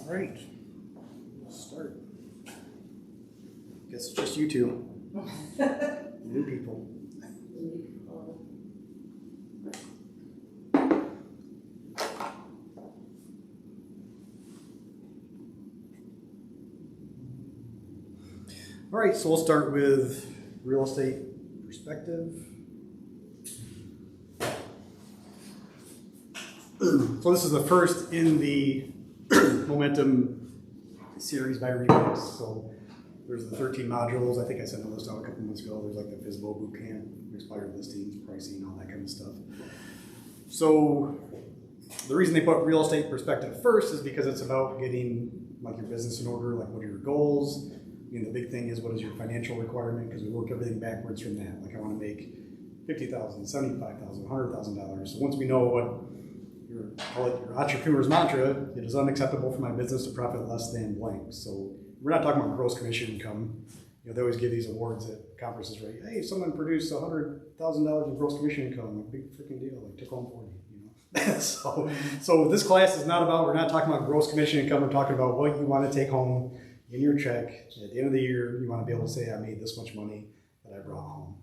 All right, we'll start. Guess it's just you two. New people. All right, so we'll start with real estate perspective. So this is the first in the Momentum series by Remix. So there's the 13 modules. I think I sent a list out a couple months ago. There's like the FSBO bootcamp, expired listings, pricing, all that kind of stuff. So the reason they put real estate perspective first is because it's about getting like your business in order, like what are your goals? I mean, the big thing is what is your financial requirement, because we work everything backwards from that. Like I want to make $50,000, $75,000, $100,000. So once we know what call it your entrepreneur's mantra, it is unacceptable for my business to profit less than blank. So we're not talking about gross commission income. You know, they always give these awards at conferences, right? Hey, someone produced $100,000 in gross commission income, like big freaking deal, like took home 40, you know. so this class is not about, we're not talking about gross commission income. We're talking about what you want to take home in your check. At the end of the year, you want to be able to say, I made this much money that I brought home.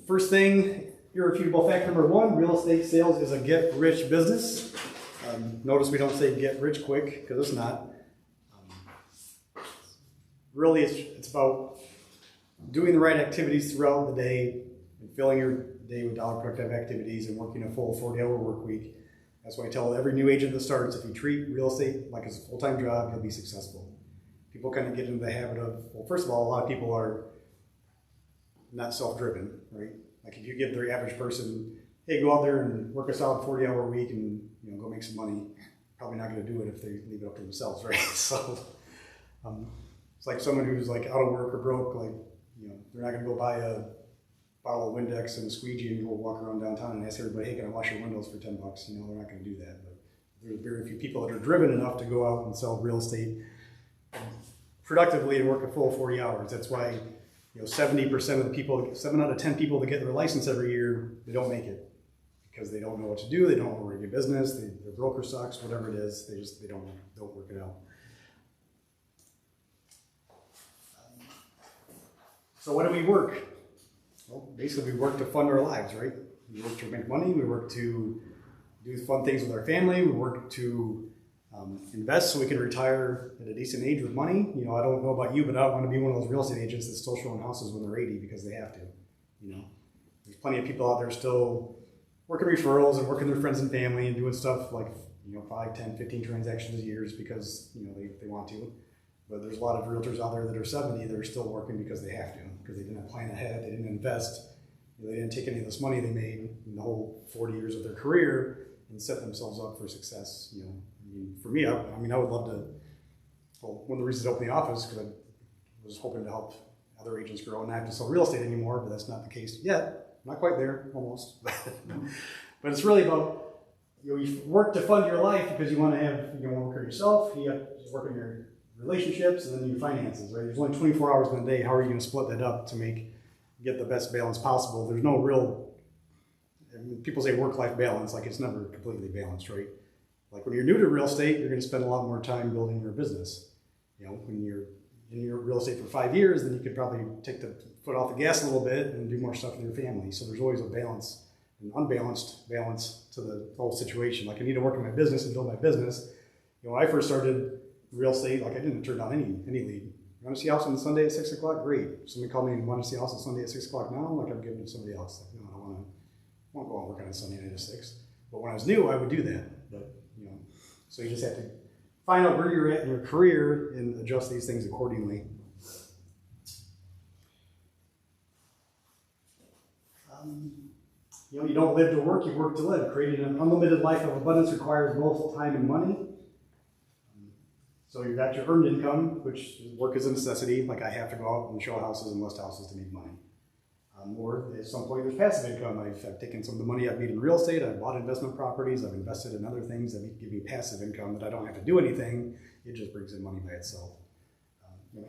First thing, irrefutable fact number one, real estate sales is a get-rich business. Notice we don't say get rich quick, because it's not. Really, it's about doing the right activities throughout the day and filling your day with dollar productive activities and working a full 40-hour work week. That's why I tell every new agent that starts, if you treat real estate like it's a full-time job, you'll be successful. People kind of get into the habit of, well, first of all, a lot of people are not self-driven, right? Like if you give the average person, hey, go out there and work a solid 40-hour week and go make some money, probably not going to do it if they leave it up to themselves, right? So it's like someone who's like out of work or broke, like they're not going to go buy a bottle of Windex and a squeegee and go walk around downtown and ask everybody, hey, can I wash your windows for $10? They're not going to do that. But there's very few people that are driven enough to go out and sell real estate productively and work a full 40 hours. That's why 70% of the people, 7 out of 10 people that get their license every year, they don't make it because they don't know what to do. They don't know where to get business. Their broker sucks, whatever it is. They don't work it out. So what do we work? Well, basically we work to fund our lives, right? We work to make money. We work to do fun things with our family. We work to invest so we can retire at a decent age with money. I don't know about you, but I don't want to be one of those real estate agents that's still showing houses when they're 80 because they have to. There's plenty of people out there still working referrals and working their friends and family and doing stuff like 5, 10, 15 transactions a year because they want to. But there's a lot of realtors out there that are 70 that are still working because they have to, because they didn't plan ahead, they didn't invest, they didn't take any of this money they made in the whole 40 years of their career and set themselves up for success. For me, I would love to. Well, one of the reasons I opened the office because I was hoping to help other agents grow and not have to sell real estate anymore, but that's not the case yet. Not quite there, almost. But it's really about you work to fund your life because you want to work on yourself. You have to work on your relationships and then your finances. Right? There's only 24 hours in a day. How are you going to split that up to get the best balance possible? There's no real. People say work-life balance, like it's never completely balanced, right? Like when you're new to real estate, you're going to spend a lot more time building your business. When you're in your real estate for 5 years, then you could probably take the foot off the gas a little bit and do more stuff with your family. So there's always a balance, an unbalanced balance to the whole situation. Like I need to work in my business and build my business. When I first started real estate, like I didn't turn down any lead. You want to see a house on Sunday at 6 o'clock? Great. If somebody called me and wanted to see a house on Sunday at 6 o'clock now, like I'm giving it to somebody else. Like, no, I don't want to go out and work on a Sunday night at 6. But when I was new, I would do that. But so you just have to find out where you're at in your career and adjust these things accordingly. You don't live to work, you work to live. Creating an unlimited life of abundance requires both time and money. So you've got your earned income, which work is a necessity. Like I have to go out and show houses and list houses to make money. Or at some point there's passive income. I've taken some of the money I've made in real estate, I've bought investment properties, I've invested in other things that give me passive income that I don't have to do anything. It just brings in money by itself.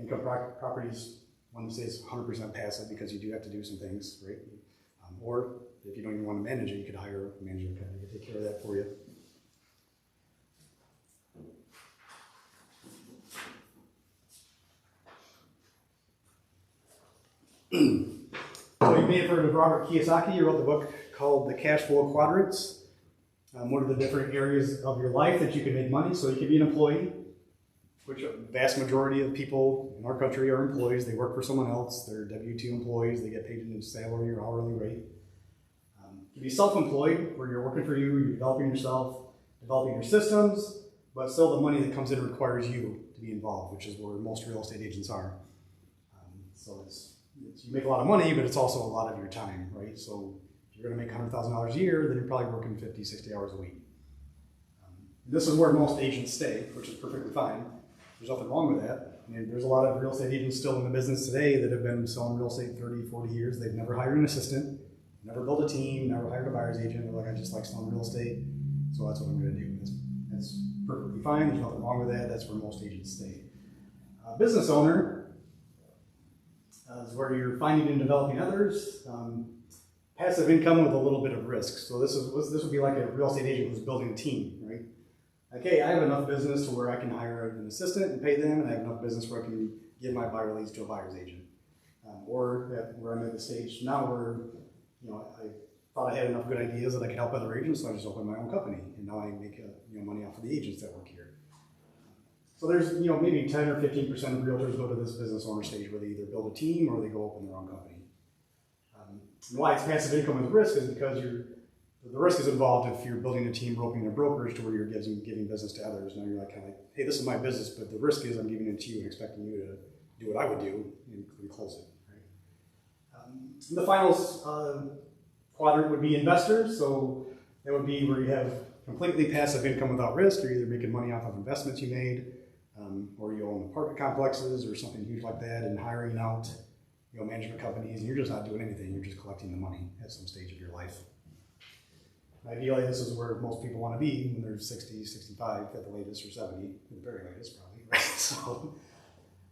Income properties, one says 100% passive because you do have to do some things, right? Or if you don't even want to manage it, you could hire a management company to take care of that for you. So you may have heard of Robert Kiyosaki. He wrote the book called The Cash Flow Quadrants. What are the different areas of your life that you can make money? So you can be an employee, which a vast majority of people in our country are employees. They work for someone else. They're W-2 employees. They get paid in salary or hourly rate. You can be self-employed, where you're working for you, you're developing yourself, developing your systems, but still the money that comes in requires you to be involved, which is where most real estate agents are. So you make a lot of money, but it's also a lot of your time, right? So if you're going to make $100,000 a year, then you're probably working 50, 60 hours a week. This is where most agents stay, which is perfectly fine. There's nothing wrong with that. I mean, there's a lot of real estate agents still in the business today that have been selling real estate 30, 40 years. They've never hired an assistant, never built a team, never hired a buyer's agent. They're like, I just like selling real estate, so that's what I'm going to do. That's perfectly fine. There's nothing wrong with that. That's where most agents stay. Business owner is where you're finding and developing others. Passive income with a little bit of risk. So this would be like a real estate agent who's building a team, right? Okay, I have enough business to where I can hire an assistant and pay them, and I have enough business where I can give my buyer leads to a buyer's agent. Or where I'm at the stage now where, I thought I had enough good ideas that I could help other agents, so I just opened my own company, and now I make money off of the agents that work here. So there's maybe 10 or 15% of realtors go to this business owner stage where they either build a team or they go open their own company. And why it's passive income with risk is because the risk is involved if you're building a team, opening a brokerage to where you're giving business to others. Now you're like kind of like, hey, this is my business, but the risk is I'm giving it to you and expecting you to do what I would do and close it. Right? The final quadrant would be investors. So that would be where you have completely passive income without risk. You're either making money off of investments you made, or you own apartment complexes or something huge like that, and hiring out management companies, and you're just not doing anything. You're just collecting the money at some stage of your life. Ideally, this is where most people want to be when they're 60, 65 at the latest, or 70 at the very latest, probably. Right? So,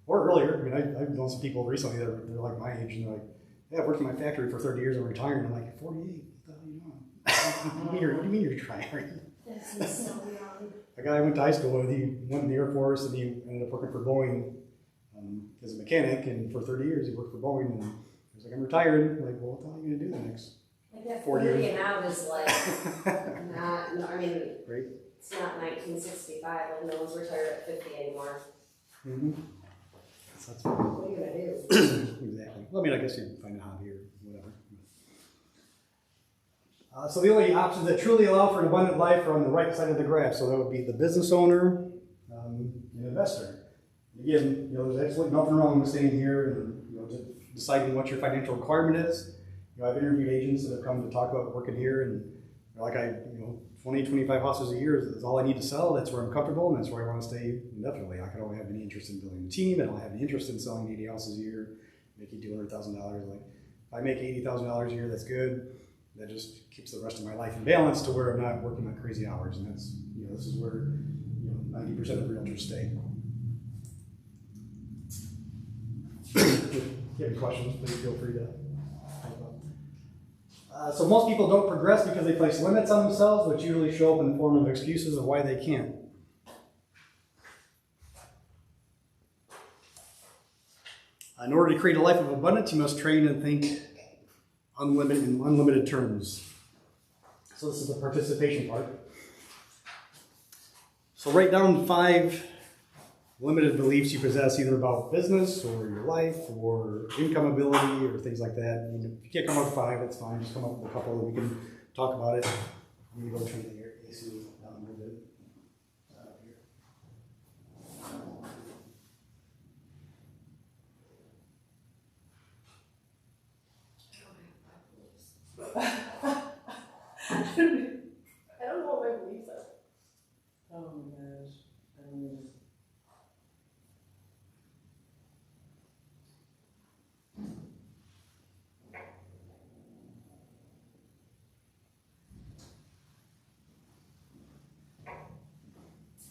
or earlier. I mean, I've known some people recently that are like my age, and they're like, yeah, I've worked in my factory for 30 years and I'm retiring. I'm like, 48? What the hell are you doing? What do you mean you're retiring? That's so young. A guy I went to high school with, he went in the Air Force and he ended up working for Boeing as a mechanic, and for 30 years he worked for Boeing, and he was like, I'm retired. I'm like, well, what the hell are you going to do the next 40 years? And out is like, Right? It's not 1965, like no one's retired at 50 anymore. Mm-hmm. That's what are you going to do? Exactly. Well, I mean, I guess you can find a hobby or whatever. So the only options that truly allow for an abundant life are on the right side of the graph. So that would be the business owner and investor. Again, there's absolutely nothing wrong with staying here and just deciding what your financial requirement is. I've interviewed agents that have come to talk about working here, and they're like, 20, 25 houses a year is all I need to sell. That's where I'm comfortable, and that's where I want to stay indefinitely. I don't have any interest in building a team. I don't have any interest in selling 80 houses a year, making $200,000. Like, if I make $80,000 a year, that's good. That just keeps the rest of my life in balance to where I'm not working on crazy hours, and that's this is where 90% of realtors stay. If you have any questions, please feel free to type up. So most people don't progress because they place limits on themselves, which usually show up in the form of excuses of why they can't. In order to create a life of abundance, you must train and think in unlimited terms. So this is the participation part. So write down 5 limited beliefs you possess, either about business or your life or income ability or things like that. If you can't come up with 5, that's fine. Just come up with a couple and we can talk about it. I'm going to go turn the AC down a little bit. Here. I don't know what my beliefs are. Oh my gosh.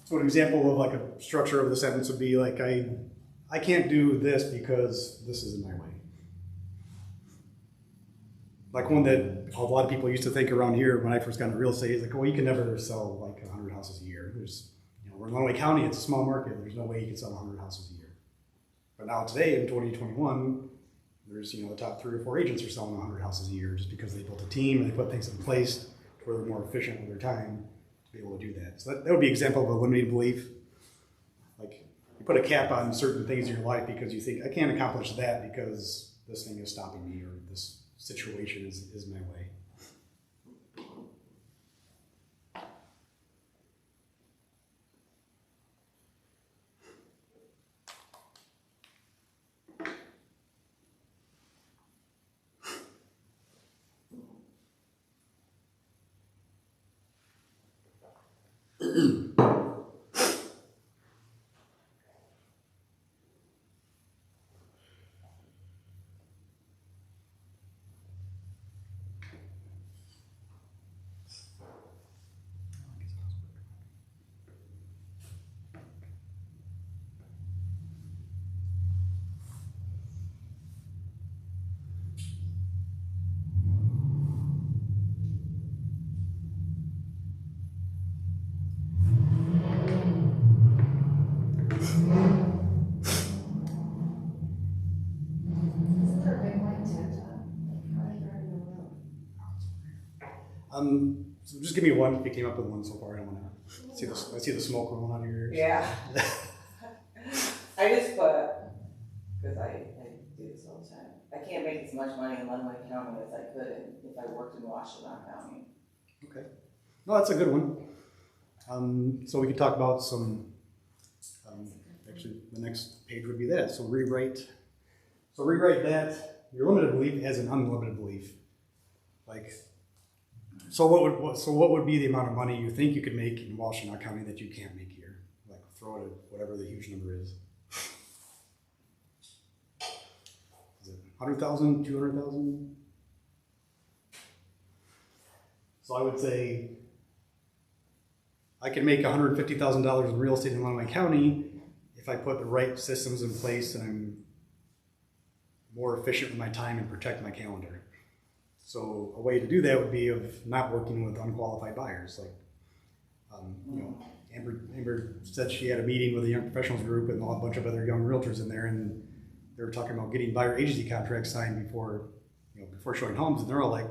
So an example of like a structure of the sentence would be like, I can't do this because this is in my way. like one that a lot of people used to think around here when I first got into real estate is like, well, you can never sell like 100 houses a year. There's, we're in Illinois County, it's a small market. There's no way you can sell 100 houses a year. But now today in 2021, there's, the top 3 or 4 agents are selling 100 houses a year just because they built a team and they put things in place where they're more efficient with their time to be able to do that. So that would be an example of a limiting belief. Like you put a cap on certain things in your life because you think, I can't accomplish that because this thing is stopping me or this situation is my way. Isn't there a big white tent on? How are you driving the wheel? So just give me one. If you came up with one so far, I don't want to see this. I see the smoke rolling out of your ears. Yeah. I just put, because I do this all the time, I can't make as much money in Illinois County as I could if I worked in Washington County. Okay. No, that's a good one. So we could talk about some, actually the next page would be that. So rewrite that, your limited belief as an unlimited belief. Like, so what would be the amount of money you think you could make in Washington County that you can't make here? Like throw it at whatever the huge number is. Is it 100,000, 200,000? So I would say I can make $150,000 in real estate in Illinois County if I put the right systems in place and I'm more efficient with my time and protect my calendar. So a way to do that would be of not working with unqualified buyers. Like, Amber said she had a meeting with the young professionals group and a bunch of other young realtors in there, and they were talking about getting buyer agency contracts signed before showing homes, and they're all like,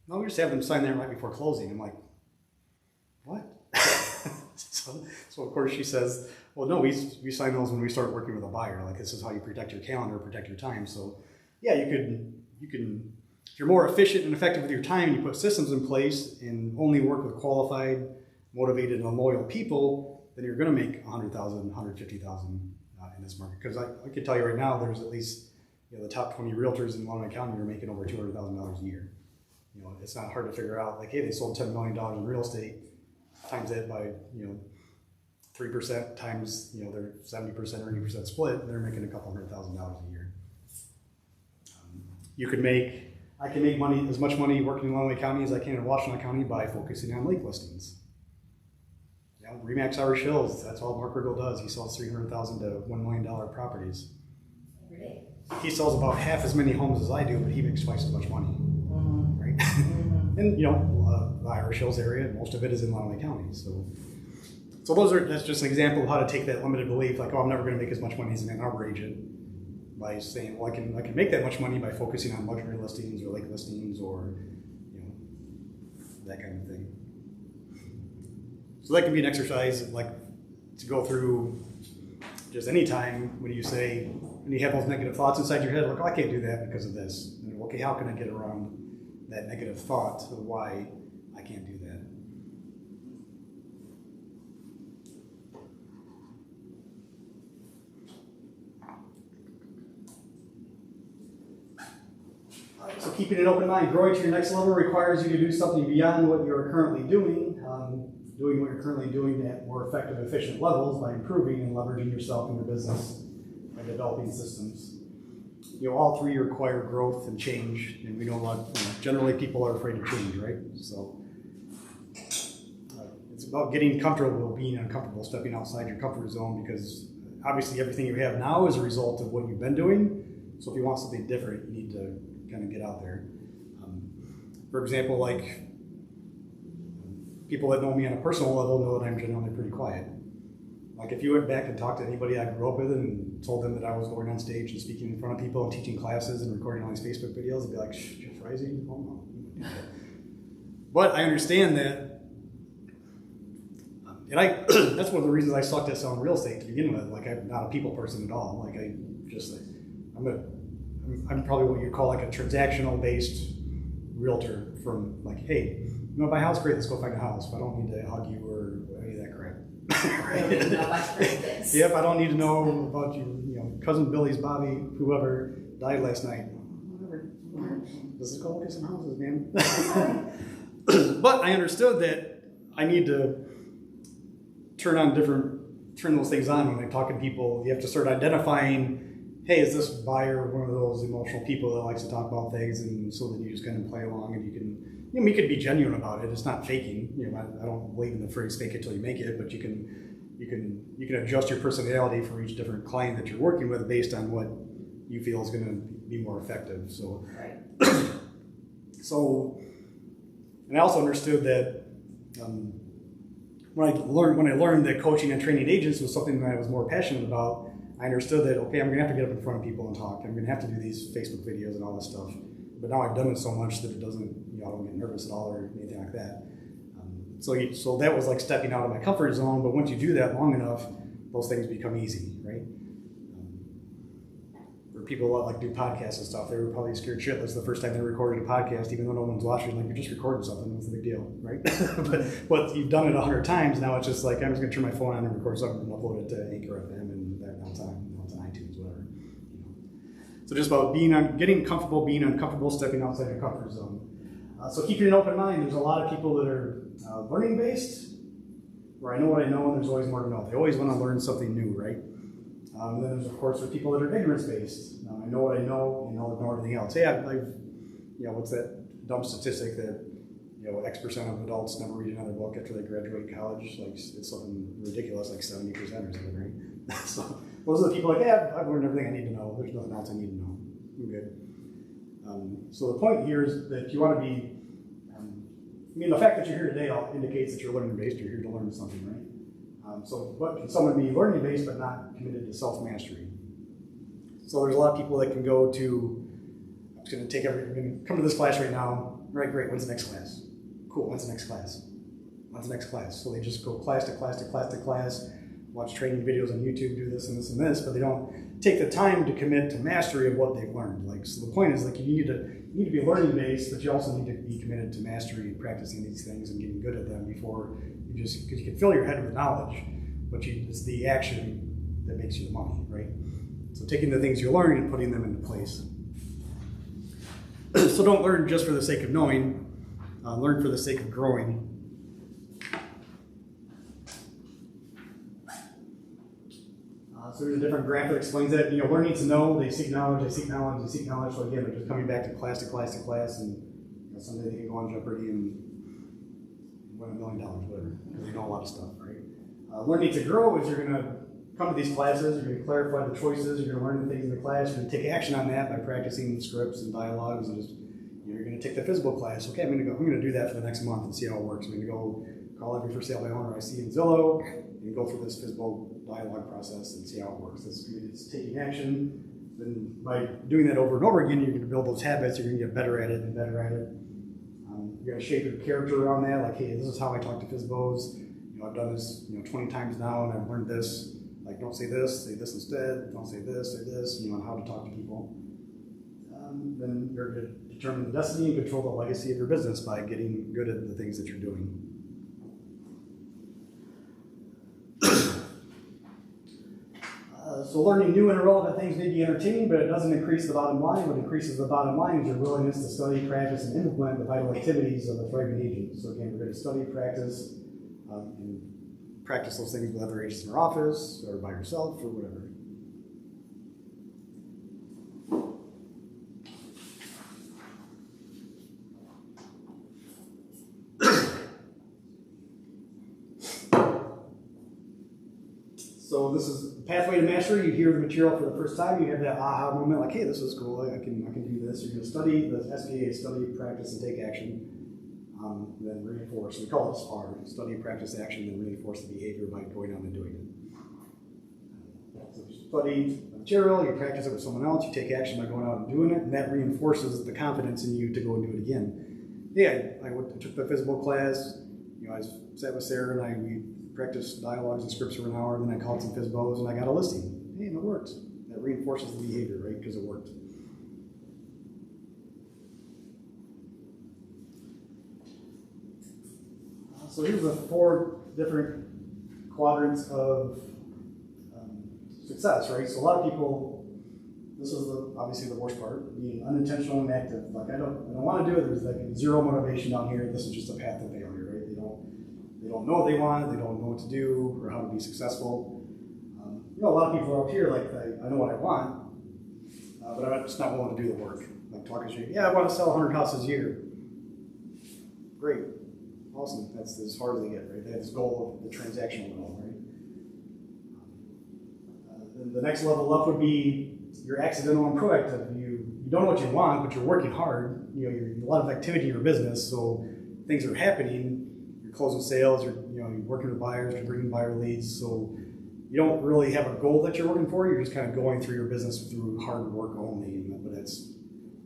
"No, we just have them sign there right before closing." I'm like, "What?" so of course she says, "Well, no, we sign those when we start working with a buyer. Like this is how you protect your calendar, protect your time." So yeah, you can. If you're more efficient and effective with your time, you put systems in place and only work with qualified, motivated, and loyal people, then you're going to make 100,000, 150,000 in this market. Because I can tell you right now, there's at least the top 20 realtors in Illinois County are making over $200,000 a year. It's not hard to figure out. Like, hey, they sold $10 million in real estate, times that by 3% times their 70% or 80% split, they're making a couple $100,000 a year. I can make as much money working in Illinois County as I can in Washington County by focusing on lake listings. Remax Irish Hills, that's all Mark Riggle does. He sells $300,000 to $1 million properties. Every day. He sells about half as many homes as I do, but he makes twice as much money. Right? And the Irish Hills area, most of it is in Illinois County. So that's just an example of how to take that limited belief, like, oh, I'm never going to make as much money as an Ann Arbor agent, by saying, well, I can make that much money by focusing on luxury listings or lake listings or that kind of thing. So that can be an exercise like to go through just any time when you have those negative thoughts inside your head, like, oh, I can't do that because of this. And, okay, how can I get around that negative thought of why I can't do that? So keeping an open mind, growing to your next level requires you to do something beyond what you're currently doing. Doing what you're currently doing at more effective, efficient levels by improving and leveraging yourself in your business by developing systems. All 3 require growth and change, and we know generally people are afraid of change, right? So it's about getting comfortable, being uncomfortable, stepping outside your comfort zone, because obviously everything you have now is a result of what you've been doing. So if you want something different, you need to kind of get out there. For example, like people that know me on a personal level know that I'm generally pretty quiet. Like if you went back and talked to anybody I grew up with and told them that I was going on stage and speaking in front of people and teaching classes and recording all these Facebook videos, they'd be like, "Shh, Jeff Rising? Oh no." But I understand that, and that's one of the reasons I sucked at selling real estate to begin with. Like I'm not a people person at all. Like I'm probably what you'd call like a transactional based realtor from like, hey, you want to buy a house? Great, let's go find a house. But I don't need to hug you or any of that crap. Right? Yep, I don't need to know about cousin Billy's Bobby, whoever died last night. Whatever. Let's just go look at some houses, man. But I understood that I need to turn those things on when I'm talking to people. You have to start identifying, hey, is this buyer one of those emotional people that likes to talk about things, and so then you just kind of play along and you can, we could be genuine about it. It's not faking. I don't believe in the phrase "fake it till you make it," but you can adjust your personality for each different client that you're working with based on what you feel is going to be more effective. So, Right. and I also understood that when I learned that coaching and training agents was something that I was more passionate about, I understood that, okay, I'm going to have to get up in front of people and talk. I'm going to have to do these Facebook videos and all this stuff. But now I've done it so much that it doesn't, I don't get nervous at all or anything like that. So that was like stepping out of my comfort zone. But once you do that long enough, those things become easy, right? For people that like do podcasts and stuff, they were probably scared shitless the first time they recorded a podcast, even though no one's watching. Like, you're just recording something. What's the big deal, right? but you've done it 100 times. Now it's just like, I'm just going to turn my phone on and record something and upload it to Anchor FM, and now it's on iTunes, whatever. So just about getting comfortable, being uncomfortable, stepping outside your comfort zone. So keeping an open mind. There's a lot of people that are learning based, where I know what I know, and there's always more to know. They always want to learn something new, right? And then there's, of course, the people that are ignorance based. I know what I know, and I'll ignore everything else. Hey, what's that dumb statistic that X% of adults never read another book after they graduate college? Like, it's something ridiculous, like 70% or something, right? So those are the people like, yeah, I've learned everything I need to know. There's nothing else I need to know. I'm good. So the point here is that you want to be, the fact that you're here today indicates that you're learning based. You're here to learn something, right? But can someone be learning based but not committed to self-mastery? So there's a lot of people that can go to, I'm going to come to this class right now. Right, great, when's the next class? Cool, when's the next class? When's the next class? So they just go class to class to class to class, watch training videos on YouTube, do this and this and this, but they don't take the time to commit to mastery of what they've learned. Like, so the point is, like, you need to be learning based, but you also need to be committed to mastery and practicing these things and getting good at them before because you can fill your head with knowledge, but it's the action that makes you the money, right? So taking the things you learn and putting them into place. So don't learn just for the sake of knowing, learn for the sake of growing. So there's a different graph that explains that. Learning to know, they seek knowledge, they seek knowledge, they seek knowledge. So again, they're just coming back to class to class to class, and someday they can go on Jeopardy and win $1 million, whatever, because they know a lot of stuff, right? Learning to grow is you're going to come to these classes, you're going to clarify the choices, you're going to learn the things in the class, you're going to take action on that by practicing scripts and dialogues, and just you're going to take the physical class. Okay, I'm going to do that for the next month and see how it works. I'm going to go call every for sale by owner I see in Zillow and go through this physical dialogue process and see how it works. It's taking action. Then by doing that over and over again, you're going to build those habits. You're going to get better at it and better at it. You're going to shape your character around that. Like, hey, this is how I talk to FSBOs. I've done this 20 times now, and I've learned this. Like, don't say this instead. Don't say this, and how to talk to people. Then you're going to determine the destiny and control the legacy of your business by getting good at the things that you're doing. So learning new and irrelevant things may be entertaining, but it doesn't increase the bottom line. What increases the bottom line is your willingness to study, practice, and implement the vital activities of a thriving agent. So again, we're going to study, practice, and practice those things with other agents in your office or by yourself or whatever. So So this is Pathway to Mastery. You hear the material for the first time, you have that aha moment, like, hey, this is cool, I can do this. You're going to study the SPA, study, practice, and take action, then reinforce. We call it SPAR, study, practice, action, then reinforce the behavior by going on and doing it. So you study the material, you practice it with someone else, you take action by going out and doing it, and that reinforces the confidence in you to go and do it again. Yeah, I took the physical class, I sat with Sarah and we practiced dialogues and scripts for an hour, and then I called some FISBOs and I got a listing. Hey, and it worked. That reinforces the behavior, right? Because it worked. So here's the 4 different quadrants of success, right? So a lot of people, this is obviously the worst part, being unintentional and active. Like I don't want to do it. There's like zero motivation down here. This is just a path to failure, right? They don't know what they want. They don't know what to do or how to be successful. A lot of people are up here like I know what I want, but I'm just not willing to do the work. Like talking to you, yeah, I want to sell 100 houses a year. Great, awesome. That's as hard as they get, right? They have this goal, the transactional goal, right? Then the next level up would be you're accidental and proactive. You don't know what you want, but you're working hard. You're a lot of activity in your business, so things are happening. You're closing sales. You're working with buyers. You're bringing buyer leads. So you don't really have a goal that you're working for. You're just kind of going through your business through hard work only. But it's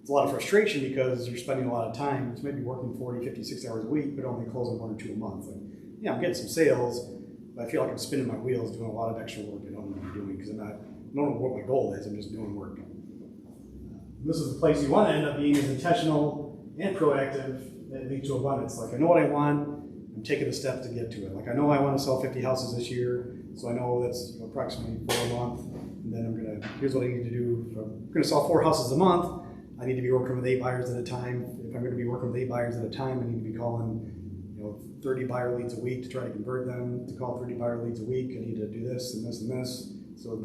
a lot of frustration because you're spending a lot of time. It's maybe working 40, 50, 60 hours a week, but only closing 1 or 2 a month. Like, yeah, I'm getting some sales, but I feel like I'm spinning my wheels doing a lot of extra work I don't know what I'm doing because I don't know what my goal is. I'm just doing work. This is the place you want to end up being is intentional and proactive that leads to abundance. Like I know what I want. I'm taking the steps to get to it. Like I know I want to sell 50 houses this year, so I know that's approximately 4 a month. And then here's what I need to do. If I'm going to sell 4 houses a month, I need to be working with 8 buyers at a time. If I'm going to be working with 8 buyers at a time, I need to be calling 30 buyer leads a week to try to convert them, to call 30 buyer leads a week. I need to do this and this and this. So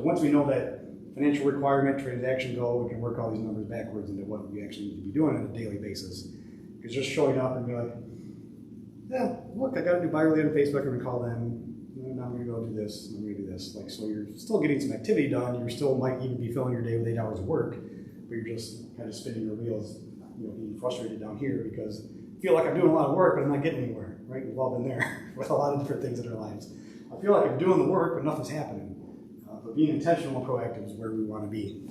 once we know that financial requirement, transaction goal, we can work all these numbers backwards into what we actually need to be doing on a daily basis. Because just showing up and be like, yeah, look, I got a new buyer lead on Facebook, I'm going to call them. Now I'm going to go do this, I'm going to do this. Like, so you're still getting some activity done. You still might even be filling your day with 8 hours of work, but you're just kind of spinning your wheels, being frustrated down here because I feel like I'm doing a lot of work, but I'm not getting anywhere, right? We've all been there with a lot of different things in our lives. I feel like I'm doing the work, but nothing's happening. But being intentional and proactive is where we want to be.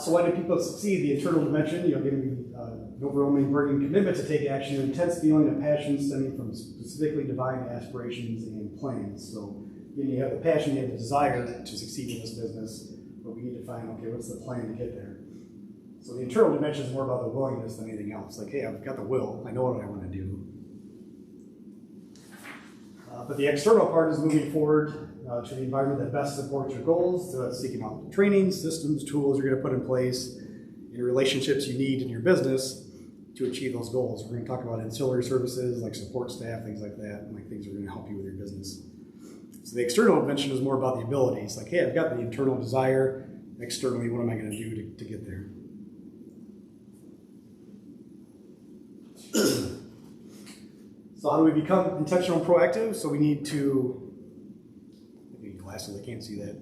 So why do people succeed? The internal dimension, giving an overwhelming burning commitment to take action, an intense feeling of passion stemming from specifically divine aspirations and plans. So you have the passion, you have the desire to succeed in this business, but we need to find, okay, what's the plan to get there? So the internal dimension is more about the willingness than anything else. Like, hey, I've got the will, I know what I want to do. But the external part is moving forward to the environment that best supports your goals, seeking out training, systems, tools you're going to put in place, your relationships you need in your business to achieve those goals. We're going to talk about ancillary services like support staff, things like that, and like things that are going to help you with your business. So the external dimension is more about the abilities. Like, hey, I've got the internal desire. Externally, what am I going to do to get there? So how do we become intentional and proactive? So we need to, I need glasses, I can't see that.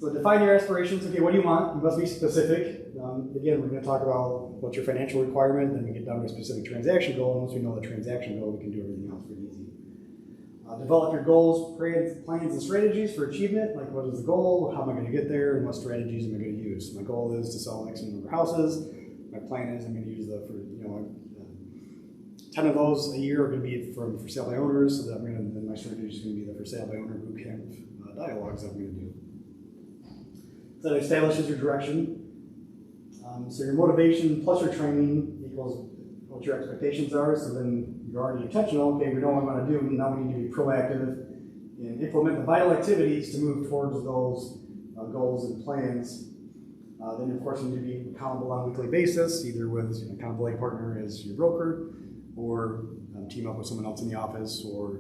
So define your aspirations. Okay, what do you want? You must be specific. Again, we're going to talk about what's your financial requirement, then we get down to a specific transaction goal, and once we know the transaction goal, we can do everything else pretty easy. Develop your goals, plans, and strategies for achievement. Like, what is the goal? How am I going to get there? And what strategies am I going to use? My goal is to sell X number of houses. My plan is I'm going to use 10 of those a year are going to be for sale by owners. So that then my strategy is going to be the for sale by owner boot camp dialogues that I'm going to do. So that establishes your direction. So your motivation plus your training equals what your expectations are. So then you're already intentional. Okay, we know what I want to do. Now we need to be proactive and implement the vital activities to move towards those goals and plans. Then, of course, you need to be accountable on a weekly basis, either with an accountability partner as your broker, or team up with someone else in the office, or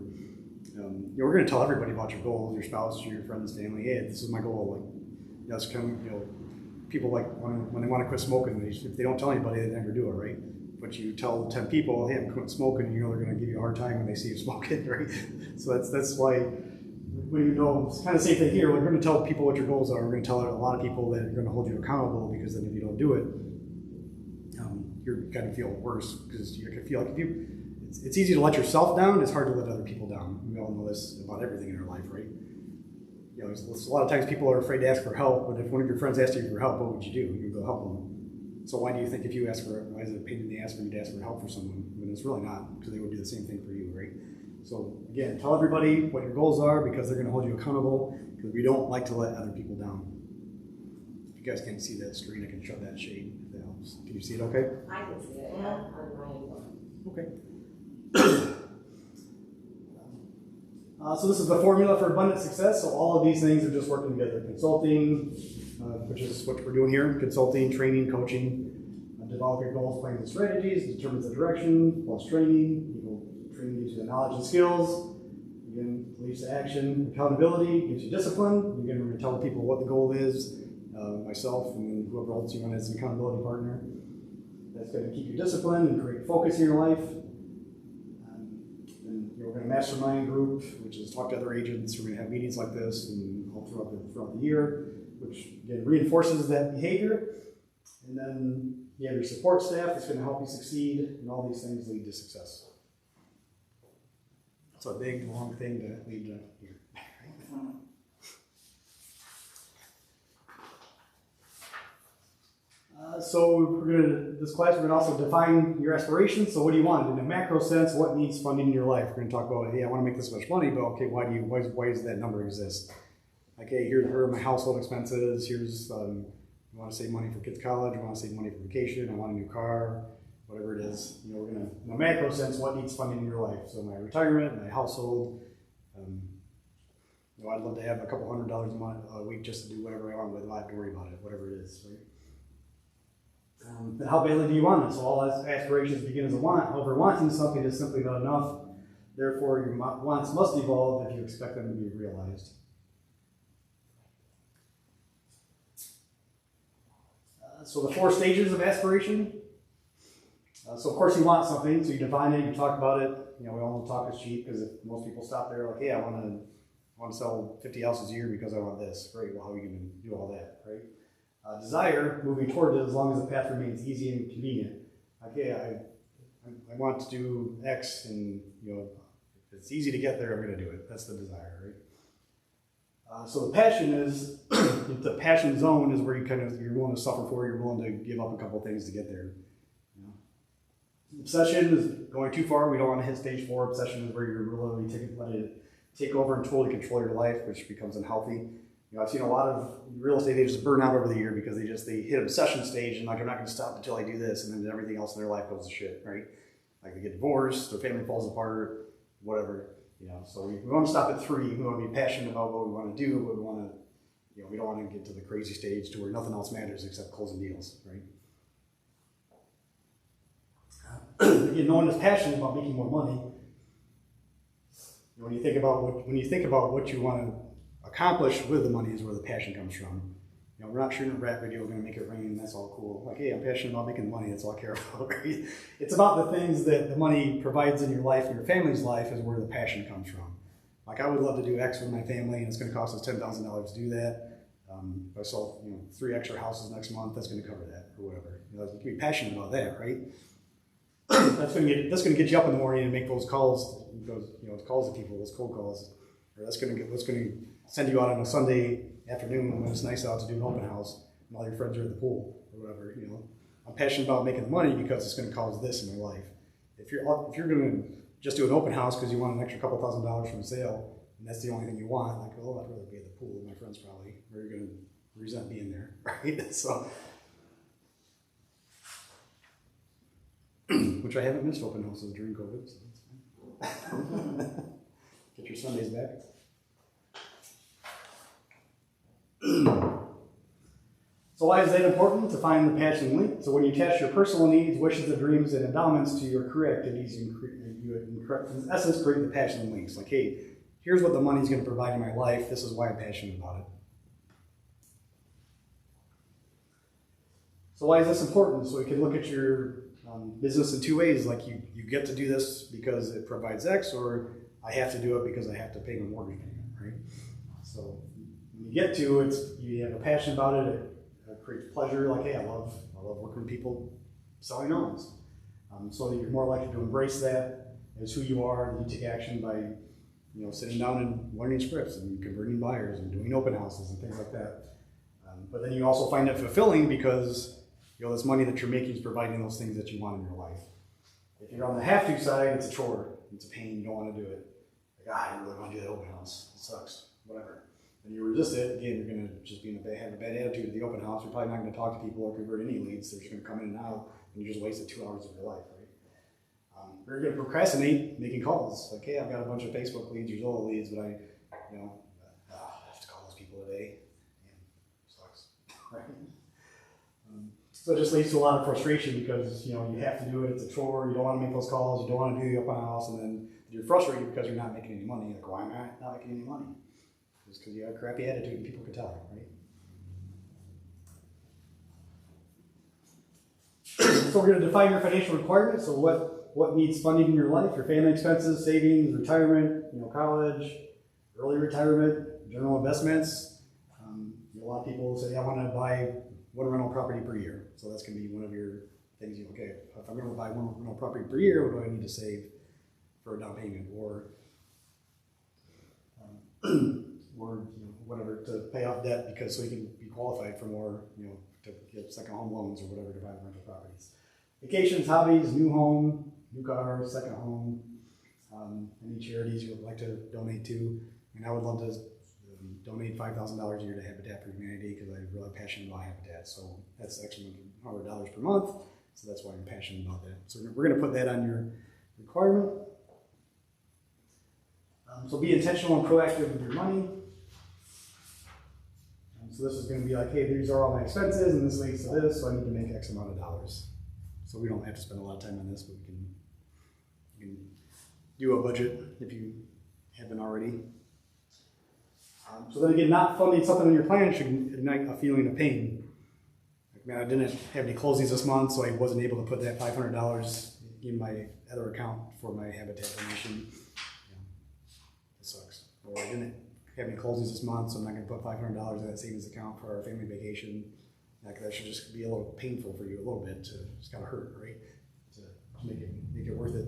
we're going to tell everybody about your goals, your spouse, your friends, family. Hey, this is my goal. Like, people like when they want to quit smoking, if they don't tell anybody, they never do it, right? But you tell 10 people, hey, I'm quitting smoking, you know they're going to give you a hard time when they see you smoking, right? So that's why, when you know, it's kind of the same thing here. We're going to tell people what your goals are. We're going to tell a lot of people that you're going to hold you accountable, because then if you don't do it, you're going to feel worse, because you're going to feel like it's easy to let yourself down. It's hard to let other people down. We all know this about everything in our life, right? You know, there's a lot of times people are afraid to ask for help, but if one of your friends asked you for help, what would you do? You'd go help them. So why do you think if you ask for, why is it a pain in the ass for you to ask for help for someone when it's really not? Because they would do the same thing for you, right? So again, tell everybody what your goals are, because they're going to hold you accountable, because we don't like to let other people down. If you guys can't see that screen, I can show that shade if that helps. Can you see it okay? I can see it, yeah, on my angle. Okay. So this is the formula for abundant success. So all of these things are just working together. Consulting, which is what we're doing here. Consulting, training, coaching, develop your goals, plans, and strategies, determines the direction, plus training. Training gives you the knowledge and skills. Again, leads to action. Accountability gives you discipline. Again, we're going to tell people what the goal is, myself and whoever holds you on as an accountability partner. That's going to keep you disciplined and create focus in your life. And we're going to mastermind group, which is talk to other agents. We're going to have meetings like this and all throughout the year, which again reinforces that behavior. And then you have your support staff that's going to help you succeed, and all these things lead to success. It's a big, long thing to lead to here. So this class, we're going to also define your aspirations. So what do you want? In a macro sense, what needs funding in your life? We're going to talk about, hey, I want to make this much money, but okay, why does that number exist? Like, hey, here are my household expenses. Here's, you want to save money for kids' college. I want to save money for vacation. I want a new car. Whatever it is, we're going to, in a macro sense, what needs funding in your life? So my retirement, my household. I'd love to have a couple $100 a week just to do whatever I want, but I don't have to worry about it, whatever it is, right? Then how badly do you want it? So all aspirations begin as a want. However, wanting something is simply not enough. Therefore, your wants must evolve if you expect them to be realized. So the 4 stages of aspiration. So of course you want something, so you define it, you talk about it. We all know talk is cheap, because if most people stop there like, hey, I want to sell 50 houses a year because I want this. Great, well, how are you going to do all that, right? Desire, moving toward it as long as the path remains easy and convenient. Okay, I want to do X, and if it's easy to get there, I'm going to do it. That's the desire, right? So the passion is, the passion zone is where you're willing to suffer for, you're willing to give up a couple things to get there. Obsession is going too far. We don't want to hit stage 4. Obsession is where you're really letting it take over and totally control your life, which becomes unhealthy. I've seen a lot of real estate agents burn out over the year because they hit obsession stage, and like, they're not going to stop until I do this, and then everything else in their life goes to shit, right? Like they get divorced, their family falls apart, whatever. So we want to stop at 3. We want to be passionate about what we want to do, but we want to, we don't want to get to the crazy stage to where nothing else matters except closing deals, right? No one is passionate about making more money. When you think about what you want to accomplish with the money is where the passion comes from. We're not shooting a rap video, we're going to make it rain, that's all cool. Like, hey, I'm passionate about making money, that's all I care about, right? It's about the things that the money provides in your life and your family's life is where the passion comes from. Like, I would love to do X with my family, and it's going to cost us $10,000 to do that. If I sell 3 extra houses next month, that's going to cover that, or whatever. You can be passionate about that, right? That's going to get you up in the morning and make those calls, calls to people, those cold calls. Or that's going to send you out on a Sunday afternoon when it's nice out to do an open house, and all your friends are at the pool or whatever. I'm passionate about making the money because it's going to cause this in my life. If you're going to just do an open house because you want an extra couple $1,000s from a sale, and that's the only thing you want, like, oh, I'd rather be at the pool with my friends probably, or you're going to resent being there, right? So. Which I haven't missed open houses during COVID, so that's fine. Get your Sundays back. So why is that important? To find the passion link. So when you attach your personal needs, wishes, and dreams, and endowments to your career activities, you in essence create the passion links. Like, hey, here's what the money's going to provide in my life. This is why I'm passionate about it. So why is this important? So you can look at your business in two ways. Like you get to do this because it provides X, or I have to do it because I have to pay my mortgage payment, right? So when you get to it, you have a passion about it. It creates pleasure. Like, hey, I love working with people selling homes. So that you're more likely to embrace that as who you are, and you take action by, sitting down and learning scripts and converting buyers and doing open houses and things like that. But then you also find it fulfilling because this money that you're making is providing those things that you want in your life. If you're on the have-to side, it's a chore, it's a pain, you don't want to do it. Like, I don't really want to do that open house, it sucks, whatever. And you resist it, again, you're going to just have a bad attitude at the open house. You're probably not going to talk to people or convert any leads. They're just going to come in and out, and you just wasted 2 hours of your life, right? You're going to procrastinate making calls. Like, hey, I've got a bunch of Facebook leads or Zillow leads, but I have to call those people today. Man, sucks, right? So it just leads to a lot of frustration because you have to do it. It's a chore. You don't want to make those calls. You don't want to do the open house, and then you're frustrated because you're not making any money. Like, why am I not making any money? It's because you have a crappy attitude, and people can tell, right? So we're going to define your financial requirements. So what needs funding in your life? Your family expenses, savings, retirement, college, early retirement, general investments. A lot of people say, I want to buy one rental property per year. So that's going to be one of your things. Okay, if I'm going to buy one rental property per year, what do I need to save for a down payment or whatever to pay off debt so you can be qualified for more, to get second home loans or whatever to buy rental properties. Vacations, hobbies, new home, new car, second home, any charities you would like to donate to. And I would love to donate $5,000 a year to Habitat for Humanity because I'm really passionate about Habitat. So that's actually $100 per month. So that's why I'm passionate about that. So we're going to put that on your requirement. So be intentional and proactive with your money. So this is going to be like, hey, these are all my expenses, and this leads to this, so I need to make X amount of dollars. So we don't have to spend a lot of time on this, but we can do a budget if you haven't already. So then again, not funding something in your plan should ignite a feeling of pain. Like, man, I didn't have any closings this month, so I wasn't able to put that $500 in my other account for my Habitat donation. It sucks. Or I didn't have any closings this month, so I'm not going to put $500 in that savings account for our family vacation. Like, that should just be a little painful for you a little bit. It's got to hurt, right? To make it worth it.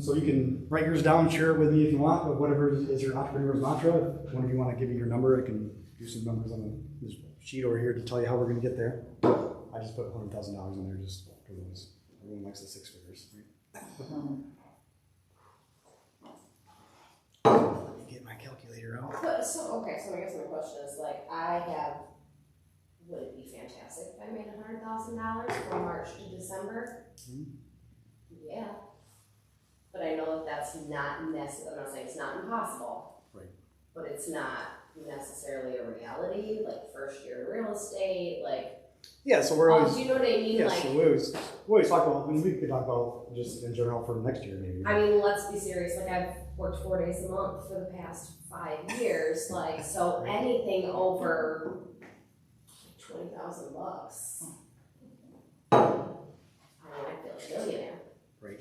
So you can write yours down and share it with me if you want, but whatever is your entrepreneur's mantra. If one of you want to give me your number, I can do some numbers on this sheet over here to tell you how we're going to get there. I just put $100,000 in there just because everyone likes the six figures, right? Let me get my calculator out. So I guess my question is, would it be fantastic if I made $100,000 from March to December? Mm-hmm. Yeah. But I know that's not necessarily, I'm not saying it's not impossible. Right. But it's not necessarily a reality, like first year in real estate, yeah, so we're always. Do you know what I mean? Yeah, so we always talk about, we could talk about just in general for next year maybe. I mean, let's be serious, I've worked 4 days a month for the past 5 years, so anything over $20,000, I feel like a millionaire. Right.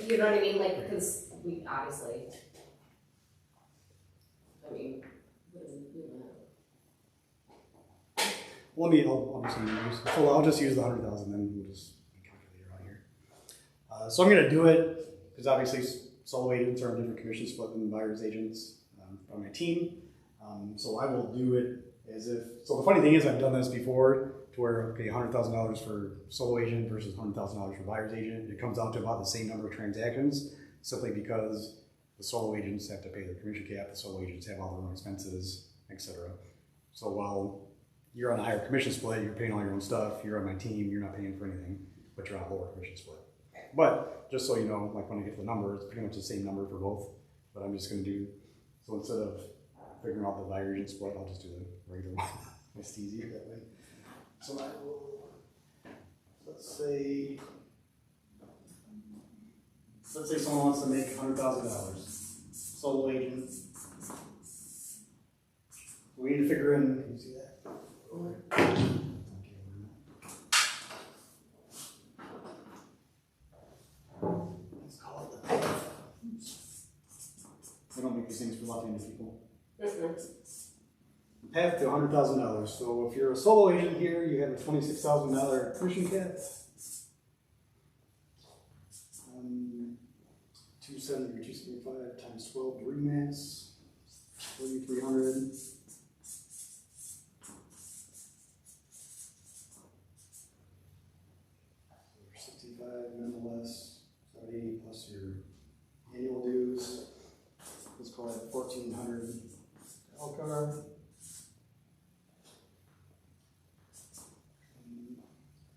You know what I mean? Because we obviously, I'll just use the 100,000, then we'll just calculate it out here. So I'm going to do it because obviously solo agents are on different commission split than buyer's agents on my team. So I will do it as if. So the funny thing is, I've done this before to where $100,000 for solo agent versus $100,000 for buyer's agent. It comes out to about the same number of transactions, simply because the solo agents have to pay their commission cap, the solo agents have all their own expenses, etc. So while you're on a higher commission split, you're paying all your own stuff, you're on my team, you're not paying for anything, but you're on a lower commission split. But just so you know, when I get the number, it's pretty much the same number for both. But I'm just going to do, so instead of figuring out the buyer agent split, I'll just do the regular one. It's easier that way. So I will, let's say someone wants to make $100,000. Solo agent. we need to figure in, can you see that? Let's call it the path. We don't make these things for left-handed people. Path to $100,000. So if you're a solo agent here, you have a $26,000 commission cap. 270 or 275 times 12 to remax, 3,300. 65 nonetheless, 70 plus your annual dues. Let's call that 1,400 Elcar.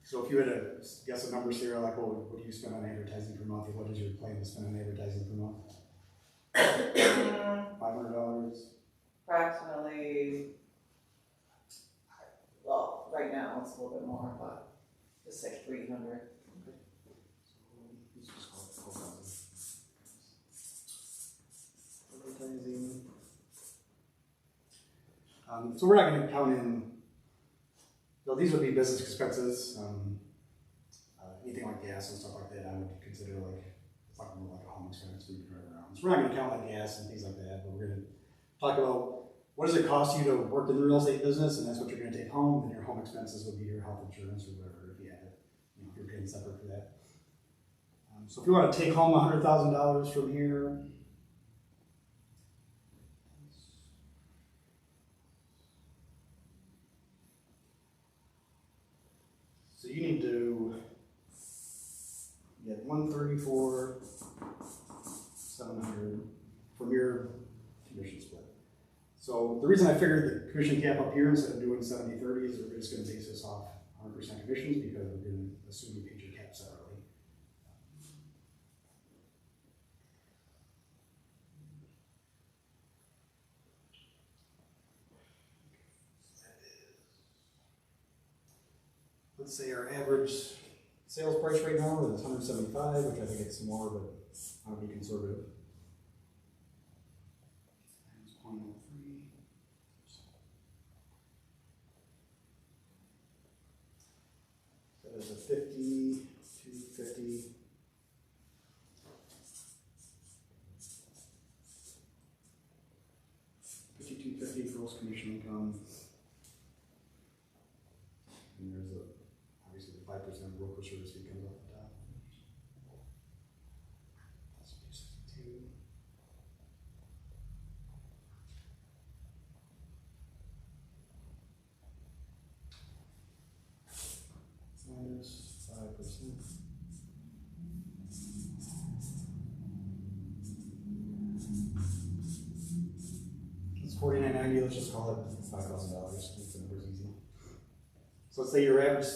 So if you had to guess a number, Sarah, like what do you spend on advertising per month, or what is your plan to spend on advertising per month? $500? Approximately, well, right now it's a little bit more, but just like 300. Okay. So let's just call it 12,000. Advertising. So we're not going to count in. So these would be business expenses. Anything like gas and stuff like that, I would consider like it's like more like a home expense we can drive around. So we're not going to count like gas and things like that, but we're going to talk about what does it cost you to work in the real estate business, and that's what you're going to take home. And your home expenses would be your health insurance or whatever if you had it. If you're paying separate for that. So if you want to take home $100,000 from here. So you need to get 134,700 from your commission split. So the reason I figured the commission cap up here instead of doing 70-30 is we're just going to base this off 100% commissions because we're going to assume you paid your cap separately. Let's say our average sales price right now is 175, which I think it's more, but I would be conservative. Times 0.03. That is a 50, 250. $5,250 gross commission income. And there's obviously the 5% broker service fee comes off the top. That's 262. Minus 5%. It's $49.90. Let's just call it $5,000. Keep the numbers easy. So let's say your average,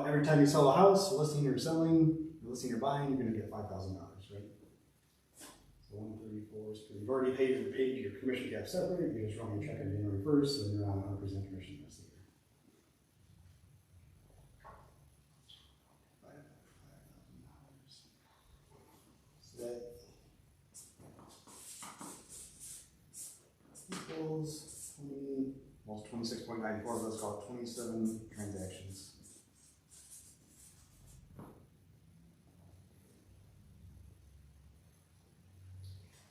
every time you sell a house, listing or selling, listing or buying, you're going to get $5,000, right? So 134. So you've already paid your commission cap separate. You just run your check on January 1st, and you're on 100% commission the rest of the year. So that equals 20. Well, 26.94, let's call it 27 transactions.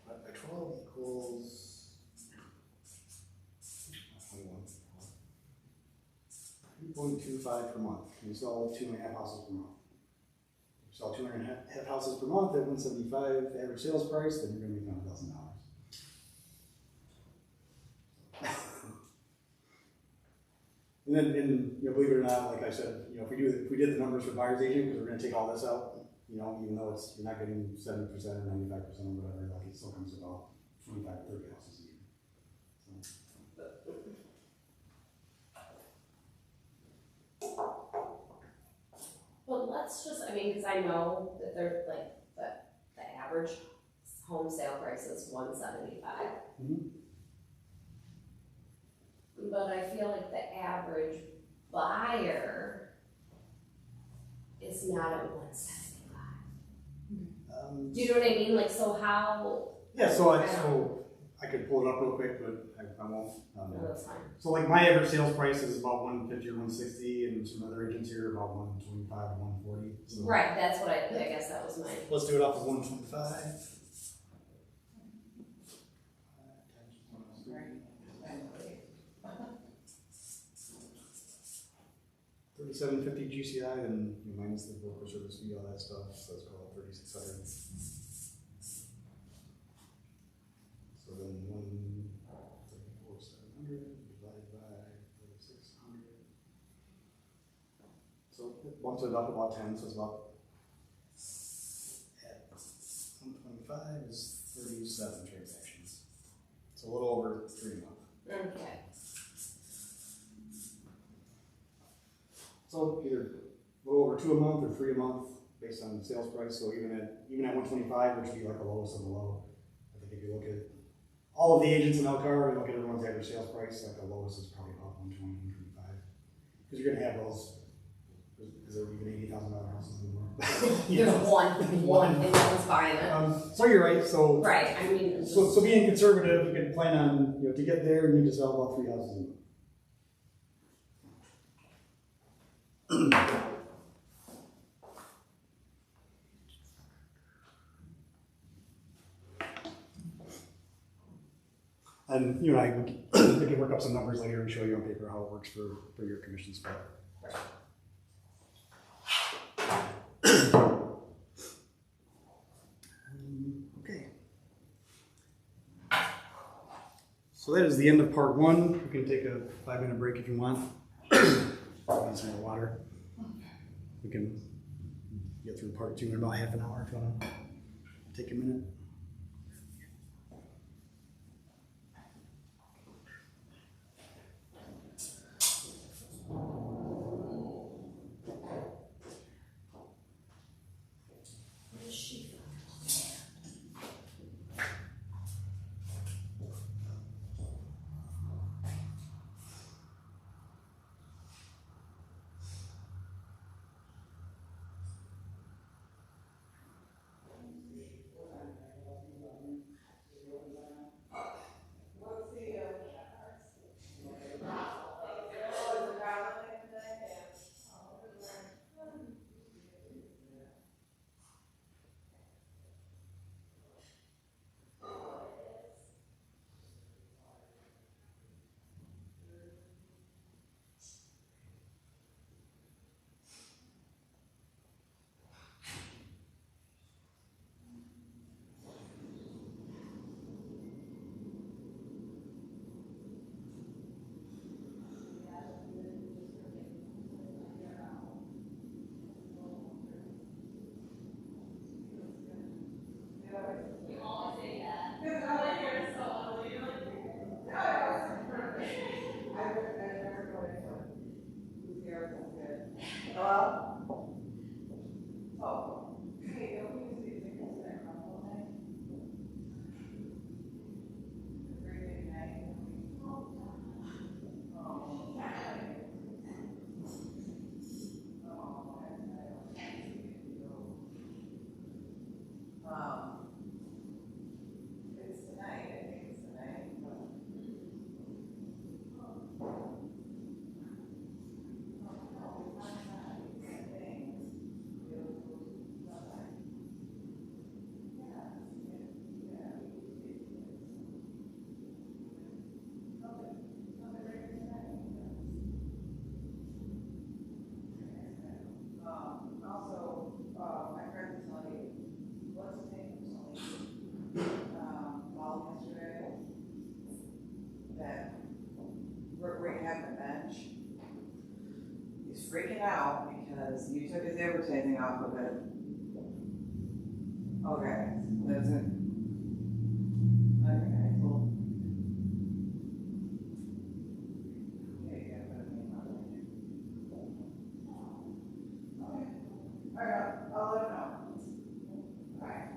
Divided by 12 equals 21. 3.25 per month. You sell 2.5 houses per month. If you sell 2.5 houses per month at 175 average sales price, then you're going to make $100,000. And then, believe it or not, like I said, if we did the numbers for buyer's agent, because we're going to take all this out, even though you're not getting 70% or 95% or whatever, like it still comes about 25 to 30 houses a year. Well, let's just, because I know that they're like the average home sale price is $175. Mm-hmm. But I feel like the average buyer is not at 175. Do you know what I mean? Like, so how? Yeah, so I could pull it up real quick, but I won't. No, that's fine. So like my average sales price is about 150 or 160, and some other agents here are about 125 to 140. So Right, that's what I guess that was my. let's do it off of 125. 3750 GCI, and minus the broker service fee, all that stuff. So let's call it 3600. So then 134,700 divided by 3600. So it bumps it up about 10. So it's about at 125 is 37 transactions. So a little over 3 a month. Okay. So either a little over 2 a month or 3 a month based on sales price. So even at 125, which would be like the lowest of the low. I think if you look at all of the agents in Elkhart and look at everyone's average sales price, like the lowest is probably about 120, 125. Because you're gonna have those. Is there even $80,000 houses anymore? There's one, and no one's buying it. So you're right. So Right. I mean. so being conservative, you can plan on to get there, you need to sell about 3 houses a month. And you and I we can work up some numbers later and show you on paper how it works for your commission split. Okay. So that is the end of part 1. We can take a 5-minute break if you want. Need some more water. We can get through part 2 in about half an hour if you want to take a minute. Freaking out because you took his advertising off of it. Okay, that's it. Okay, cool. Yeah, you gotta put a name on it. Okay. Alright, I'll let him know. Alright.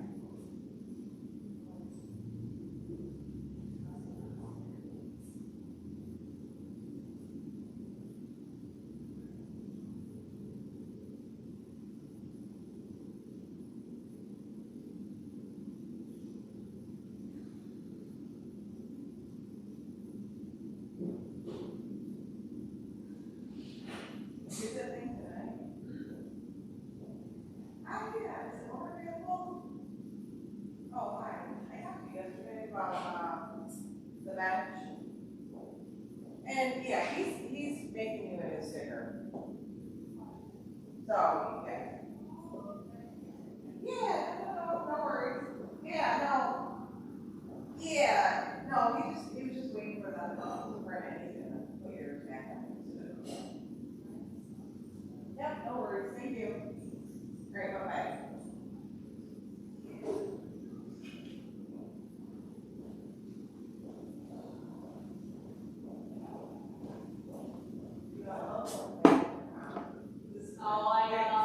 yeah, he's making you a new sticker. So, okay. Yeah, no worries. Yeah, he was just waiting for them to print it. He's gonna put yours back on. Yep, no worries. Thank you. Great, bye-bye. Oh, I know.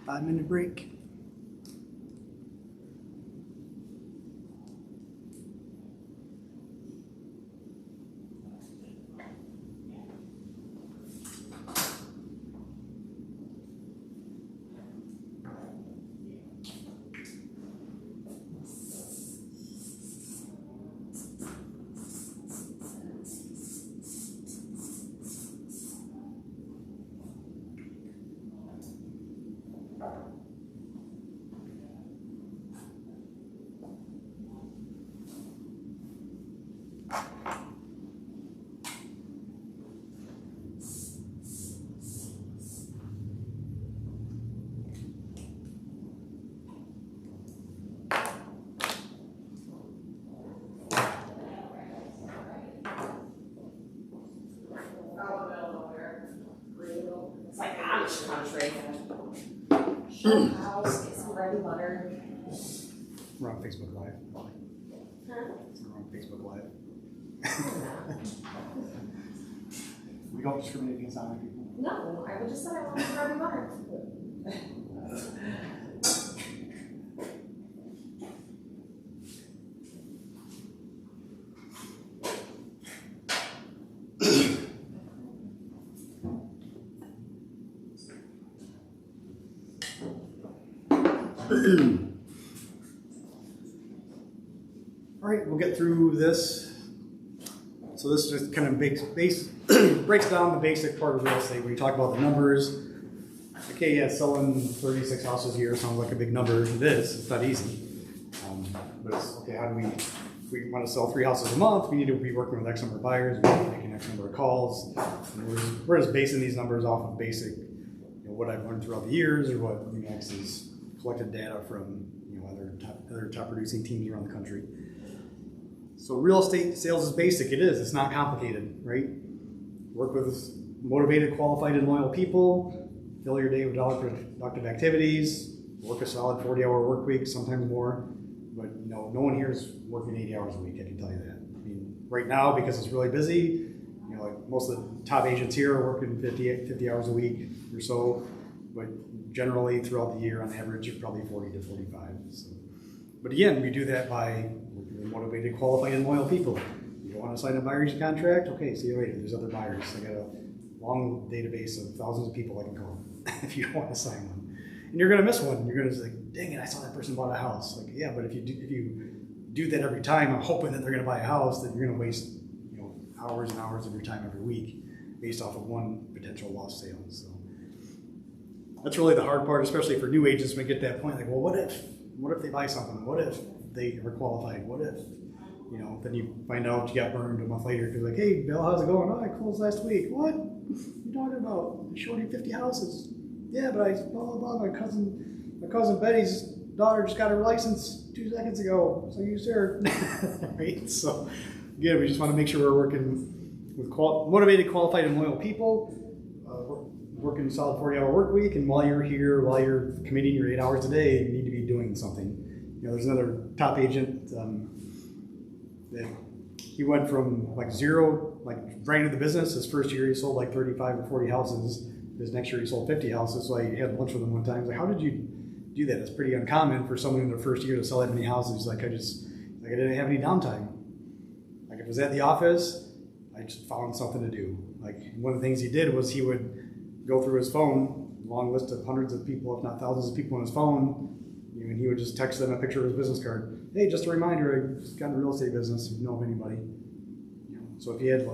Five-minute break. It's like Amish country. Show house, get some bread and butter. We're on Facebook Live. Huh? We're on Facebook Live. We don't discriminate against Amish people. No, I would just said I wanted bread and butter. All right, we'll get through this. So this just kind of breaks down the basic part of real estate where you talk about the numbers. Okay, yeah, selling 36 houses a year sounds like a big number. It is. It's not easy. But it's, okay, how do we, if we want to sell 3 houses a month, we need to be working with X number of buyers, we need to be making X number of calls. And we're just basing these numbers off of basic, what I've learned throughout the years or what Remax has collected data from other top producing teams around the country. So real estate sales is basic. It is. It's not complicated, right? Work with motivated, qualified, and loyal people. Fill your day with productive activities. Work a solid 40-hour work week, sometimes more. But no one here is working 80 hours a week. I can tell you that. I mean, right now because it's really busy. Like most of the top agents here are working 50 hours a week or so. But generally throughout the year, on average, you're probably 40 to 45. So. But again, we do that by working with motivated, qualified, and loyal people. You don't want to sign a buyer's contract? Okay, see you later. There's other buyers. I got a long database of thousands of people I can call if you don't want to sign one. And you're going to miss one. You're going to say, dang it, I saw that person bought a house. Like, yeah, but if you do that every time, I'm hoping that they're going to buy a house, then you're going to waste hours and hours of your time every week based off of one potential lost sale. So that's really the hard part, especially for new agents when we get to that point. Like, well, what if they buy something? What if they are qualified? What if, then you find out you got burned a month later because like, hey, Bill, how's it going? Oh, I closed last week. What? What are you talking about? I showed you 50 houses. Yeah, but I blah, blah, blah. My cousin Betty's daughter just got her license 2 seconds ago. So I used her. Right? So again, we just want to make sure we're working with motivated, qualified, and loyal people. Working a solid 40-hour work week, and while you're here, while you're committing your 8 hours a day, you need to be doing something. There's another top agent that he went from like zero, like right into the business. His first year, he sold like 35 or 40 houses, His next year he sold 50 houses, so I had lunch with him one time. I was like, how did you do that? It's pretty uncommon for someone in their first year to sell that many houses. He's like, I didn't have any downtime. Like, if it was at the office, I just found something to do. Like, one of the things he did was he would go through his phone, long list of hundreds of people, if not thousands of people on his phone, and he would just text them a picture of his business card. Hey, just a reminder, I just got in the real estate business, if you know of anybody. So if he had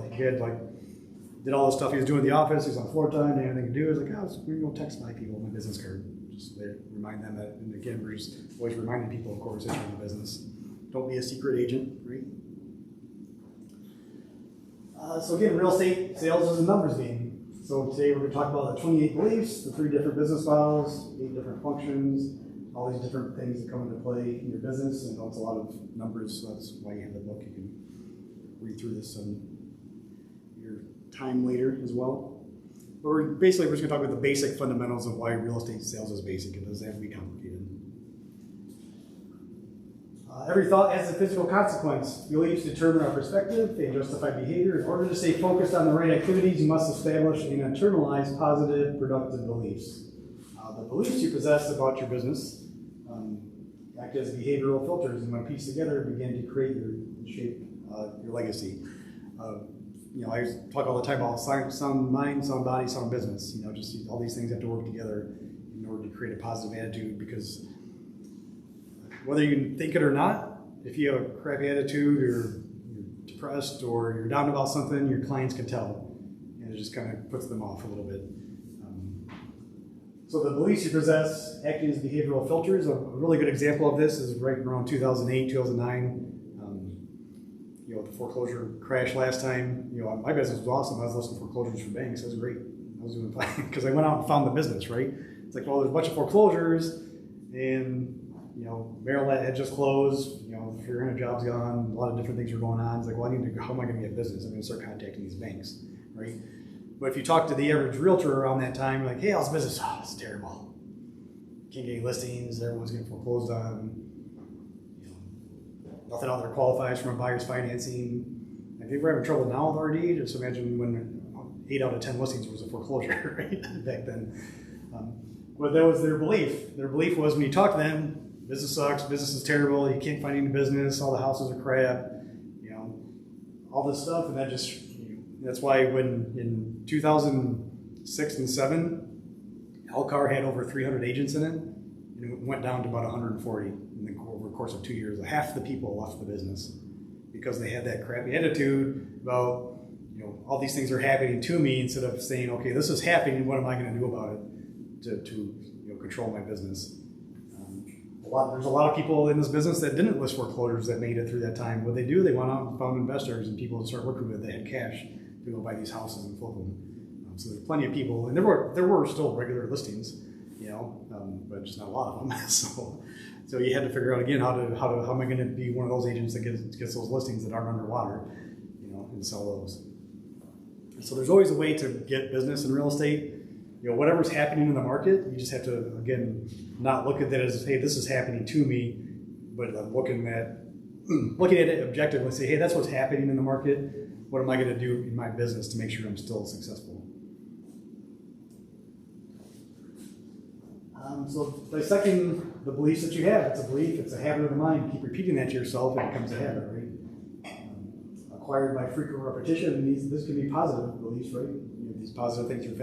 did all the stuff he was doing in the office, he was on floor time, didn't have anything to do, he was like, we're going to text my people my business card. Just remind them that, and again, we're just always reminding people, of course, that you're in the business. Don't be a secret agent, right? So again, real estate sales is a numbers game. So today we're going to talk about the 28 beliefs, the 3 different business models, 8 different functions, all these different things that come into play in your business. And it's a lot of numbers, so that's why you have the book. You can read through this on your time later as well. But we're just going to talk about the basic fundamentals of why real estate sales is basic. It doesn't have to be complicated. Every thought has a physical consequence. Beliefs determine our perspective, they justify behavior. In order to stay focused on the right activities, you must establish and internalize positive, productive beliefs. The beliefs you possess about your business act as behavioral filters, and when pieced together, begin to create and shape your legacy. I talk all the time about sound mind, sound body, sound business. Just all these things have to work together in order to create a positive attitude, because whether you think it or not, if you have a crappy attitude or you're depressed or you're down about something, your clients can tell. And it just kind of puts them off a little bit. So the beliefs you possess acting as behavioral filters. A really good example of this is right around 2008, 2009. The foreclosure crash last time. My business was awesome. I was listing foreclosures for banks. It was great. I was doing fine because I went out and found the business, right? It's like, well, there's a bunch of foreclosures and Maryland had just closed, 300 jobs gone, a lot of different things were going on. It's like, well, how am I going to get business? I'm going to start contacting these banks, right? But if you talk to the average realtor around that time, like, hey, how's business? Oh, it's terrible. Can't get any listings. Everyone's getting foreclosed on. Nothing out there qualifies from a buyer's financing. If you're having trouble now with RD, just imagine when 8 out of 10 listings was a foreclosure, right? Back then. But that was their belief. Their belief was when you talk to them, business sucks, business is terrible, you can't find any business, all the houses are crap, all this stuff. And that's why when in 2006 and 7, Elcar had over 300 agents in it, and it went down to about 140 over the course of 2 years. Half the people left the business because they had that crappy attitude about, all these things are happening to me, instead of saying, okay, this is happening, what am I going to do about it to control my business? There's a lot of people in this business that didn't list foreclosures that made it through that time. What they do, they went out and found investors and people to start working with. They had cash to go buy these houses and flip them. So there's plenty of people, and there were still regular listings, but just not a lot of them. So you had to figure out again how am I going to be one of those agents that gets those listings that aren't underwater, and sell those. And so there's always a way to get business in real estate. Whatever's happening in the market, you just have to, again, not look at that as, hey, this is happening to me, but looking at it objectively and say, hey, that's what's happening in the market. What am I going to do in my business to make sure I'm still successful? So dissecting the beliefs that you have, it's a belief, it's a habit of the mind. Keep repeating that to yourself, and it becomes a habit, right? Acquired by frequent repetition, this can be positive beliefs, right? These positive things you're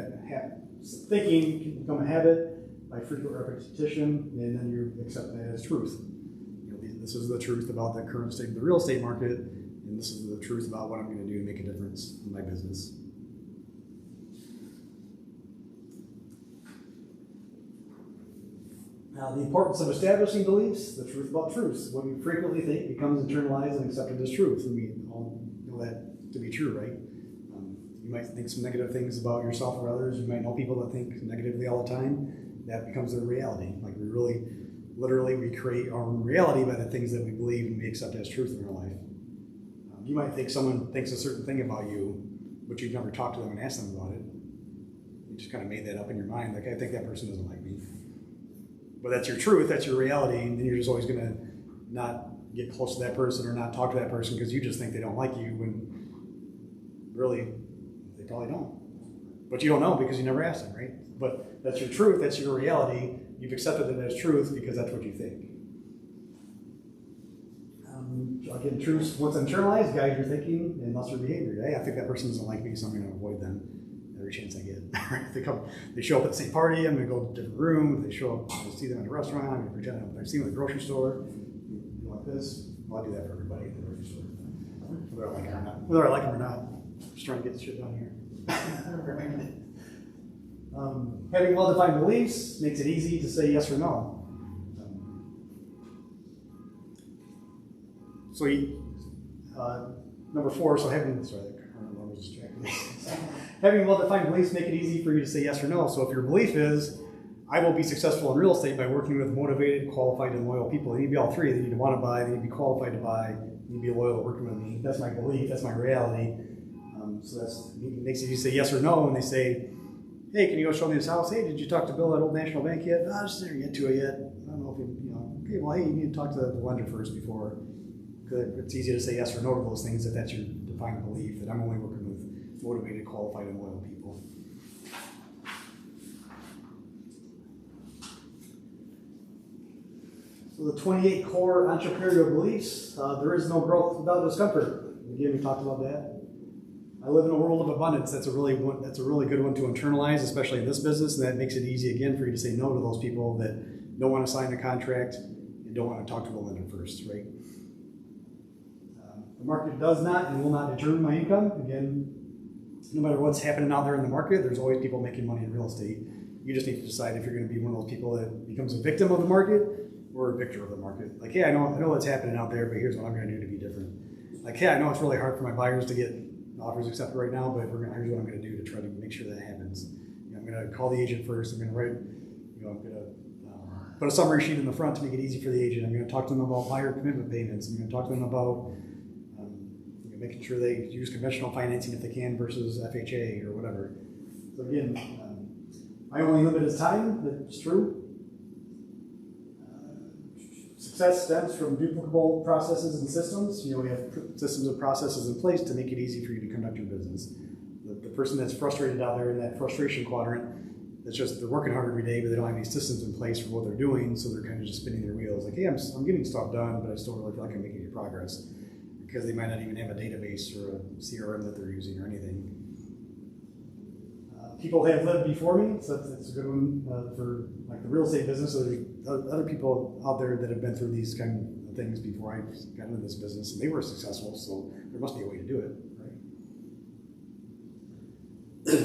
thinking can become a habit by frequent repetition, and then you accept that as truth. This is the truth about the current state of the real estate market, and this is the truth about what I'm going to do to make a difference in my business. Now, the importance of establishing beliefs, the truth about truths. What you frequently think becomes internalized and accepted as truth. And we all know that to be true, right? You might think some negative things about yourself or others. You might know people that think negatively all the time. That becomes their reality. Like we create our own reality by the things that we believe and we accept as truth in our life. You might think someone thinks a certain thing about you, but you've never talked to them and asked them about it. You just kind of made that up in your mind. Like, I think that person doesn't like me. But that's your truth, that's your reality, and then you're just always going to not get close to that person or not talk to that person because you just think they don't like you when really they probably don't. But you don't know because you never asked them, right? But that's your truth, that's your reality. You've accepted it as truth because that's what you think. Again, truth, what's internalized guides your thinking and thus your behavior. Hey, I think that person doesn't like me, so I'm going to avoid them every chance I get. They show up at the same party, I'm going to go to a different room. If they show up, I see them at a restaurant, I'm going to pretend I see them at the grocery store. You like this? Well, I do that for everybody at the grocery store. Whether I like them or not. Whether I like them or not. Just trying to get the shit done here. Having well-defined beliefs makes it easy to say yes or no. Number 4, so having well-defined beliefs make it easy for you to say yes or no. So if your belief is, I will be successful in real estate by working with motivated, qualified, and loyal people. They need to be all three. They need to want to buy, they need to be qualified to buy, they need to be loyal to working with me. That's my belief, that's my reality. So it makes it easy to say yes or no when they say, hey, can you go show me this house? Hey, did you talk to Bill at Old National Bank yet? No, I just didn't get to it yet. I don't know if okay, well, hey, you need to talk to the lender first before. It's easy to say yes or no to those things if that's your defined belief, that I'm only working with motivated, qualified, and loyal people. So the 28 core entrepreneurial beliefs, there is no growth without discomfort. Again, we talked about that. I live in a world of abundance. That's a really good one to internalize, especially in this business, and that makes it easy again for you to say no to those people that don't want to sign the contract and don't want to talk to the lender first, right? The market does not and will not determine my income. Again, no matter what's happening out there in the market, there's always people making money in real estate. You just need to decide if you're going to be one of those people that becomes a victim of the market or a victor of the market. Like, hey, I know what's happening out there, but here's what I'm going to do to be different. Like, hey, I know it's really hard for my buyers to get offers accepted right now, but here's what I'm going to do to try to make sure that happens. I'm going to call the agent first. I'm going to write, I'm going to put a summary sheet in the front to make it easy for the agent. I'm going to talk to them about buyer commitment payments. I'm going to talk to them about making sure they use conventional financing if they can versus FHA or whatever. So again, my only limit is time. That's true. Success stems from duplicable processes and systems. We have systems and processes in place to make it easy for you to conduct your business. The person that's frustrated out there in that frustration quadrant, that's just, they're working hard every day, but they don't have any systems in place for what they're doing, so they're kind of just spinning their wheels. Like, hey, I'm getting stuff done, but I still really feel like I'm making any progress. Because they might not even have a database or a CRM that they're using or anything. People have lived before me, so that's a good one for like the real estate business. So there's other people out there that have been through these kind of things before I got into this business, and they were successful, so there must be a way to do it, right?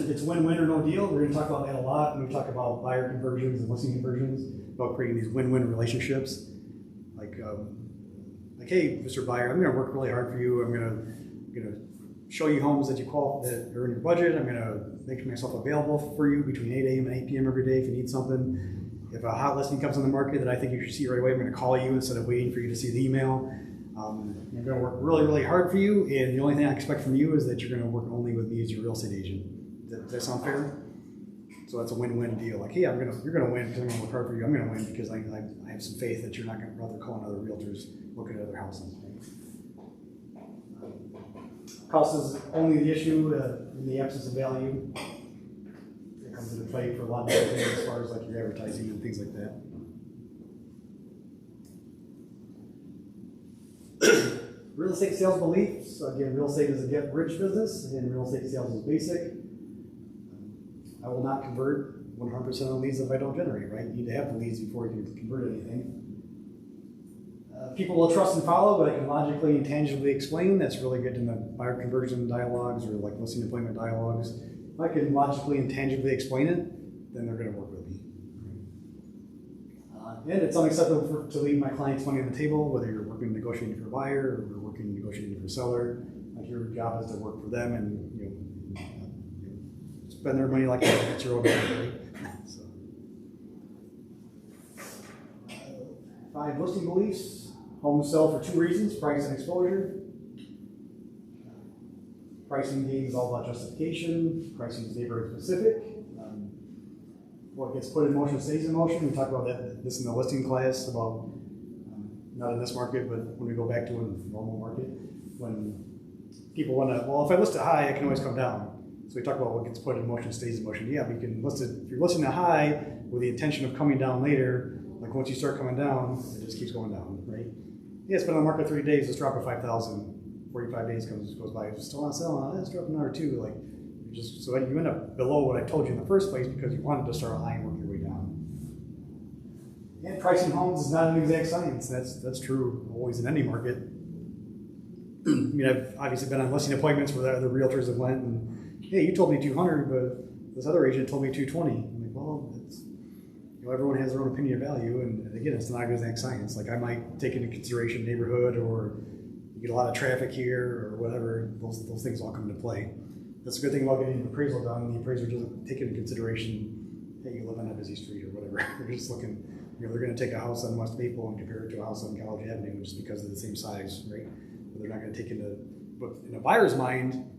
It's win-win or no deal. We're going to talk about that a lot when we talk about buyer conversions and listing conversions, about creating these win-win relationships. Like, hey, Mr. Buyer, I'm going to work really hard for you. I'm going to show you homes that that are in your budget. I'm going to make myself available for you between 8 a.m. and 8 p.m. every day if you need something. If a hot listing comes on the market that I think you should see right away, I'm going to call you instead of waiting for you to see the email. I'm going to work really, really hard for you, and the only thing I expect from you is that you're going to work only with me as your real estate agent. Does that sound fair? So that's a win-win deal. Like, hey, you're going to win because I'm going to work hard for you. I'm going to win because I have some faith that you're not going to bother calling other realtors looking at other houses. Cost is only the issue in the absence of value. It comes into play for a lot of different things as far as like your advertising and things like that. Real estate sales beliefs. Again, real estate is a get-rich business, and real estate sales is basic. I will not convert 100% of the leads if I don't generate, right? You need to have the leads before you can convert anything. People will trust and follow, but I can logically and tangibly explain. That's really good in the buyer conversion dialogues or like listing appointment dialogues. If I can logically and tangibly explain it, then they're going to work with me. And it's unacceptable to leave my clients money on the table, whether you're working negotiating for a buyer or you're working negotiating for a seller. Like, your job is to work for them and spend their money like it's your own money, right? So, 5 listing beliefs. Homes sell for 2 reasons: price and exposure. Pricing game is all about justification. Pricing is neighborhood specific. What gets put in motion stays in motion. We talked about this in the listing class about, not in this market, but when we go back to a normal market, when people want to, well, if I list it high, I can always come down. So we talk about what gets put in motion stays in motion. Yeah, but you can list it, if you're listing a high with the intention of coming down later, like once you start coming down, it just keeps going down, right? Yeah, it's been on the market 30 days, let's drop it 5,000. 45 days goes by, it's still not selling, let's drop another 2. Like, so you end up below what I told you in the first place because you wanted to start high and work your way down. And pricing homes is not an exact science. That's true always in any market. I mean, I've obviously been on listing appointments where the other realtors have went and, hey, you told me 200, but this other agent told me 220. I'm like, well, everyone has their own opinion of value, and again, it's not an exact science. Like I might take into consideration neighborhood, or you get a lot of traffic here, or whatever. Those things all come into play. That's a good thing about getting an appraisal done. The appraiser doesn't take into consideration, hey, you live on a busy street or whatever. They're just looking, they're going to take a house on West Maple and compare it to a house on College Avenue just because of the same size, right? But they're not going to take into, but in a buyer's mind,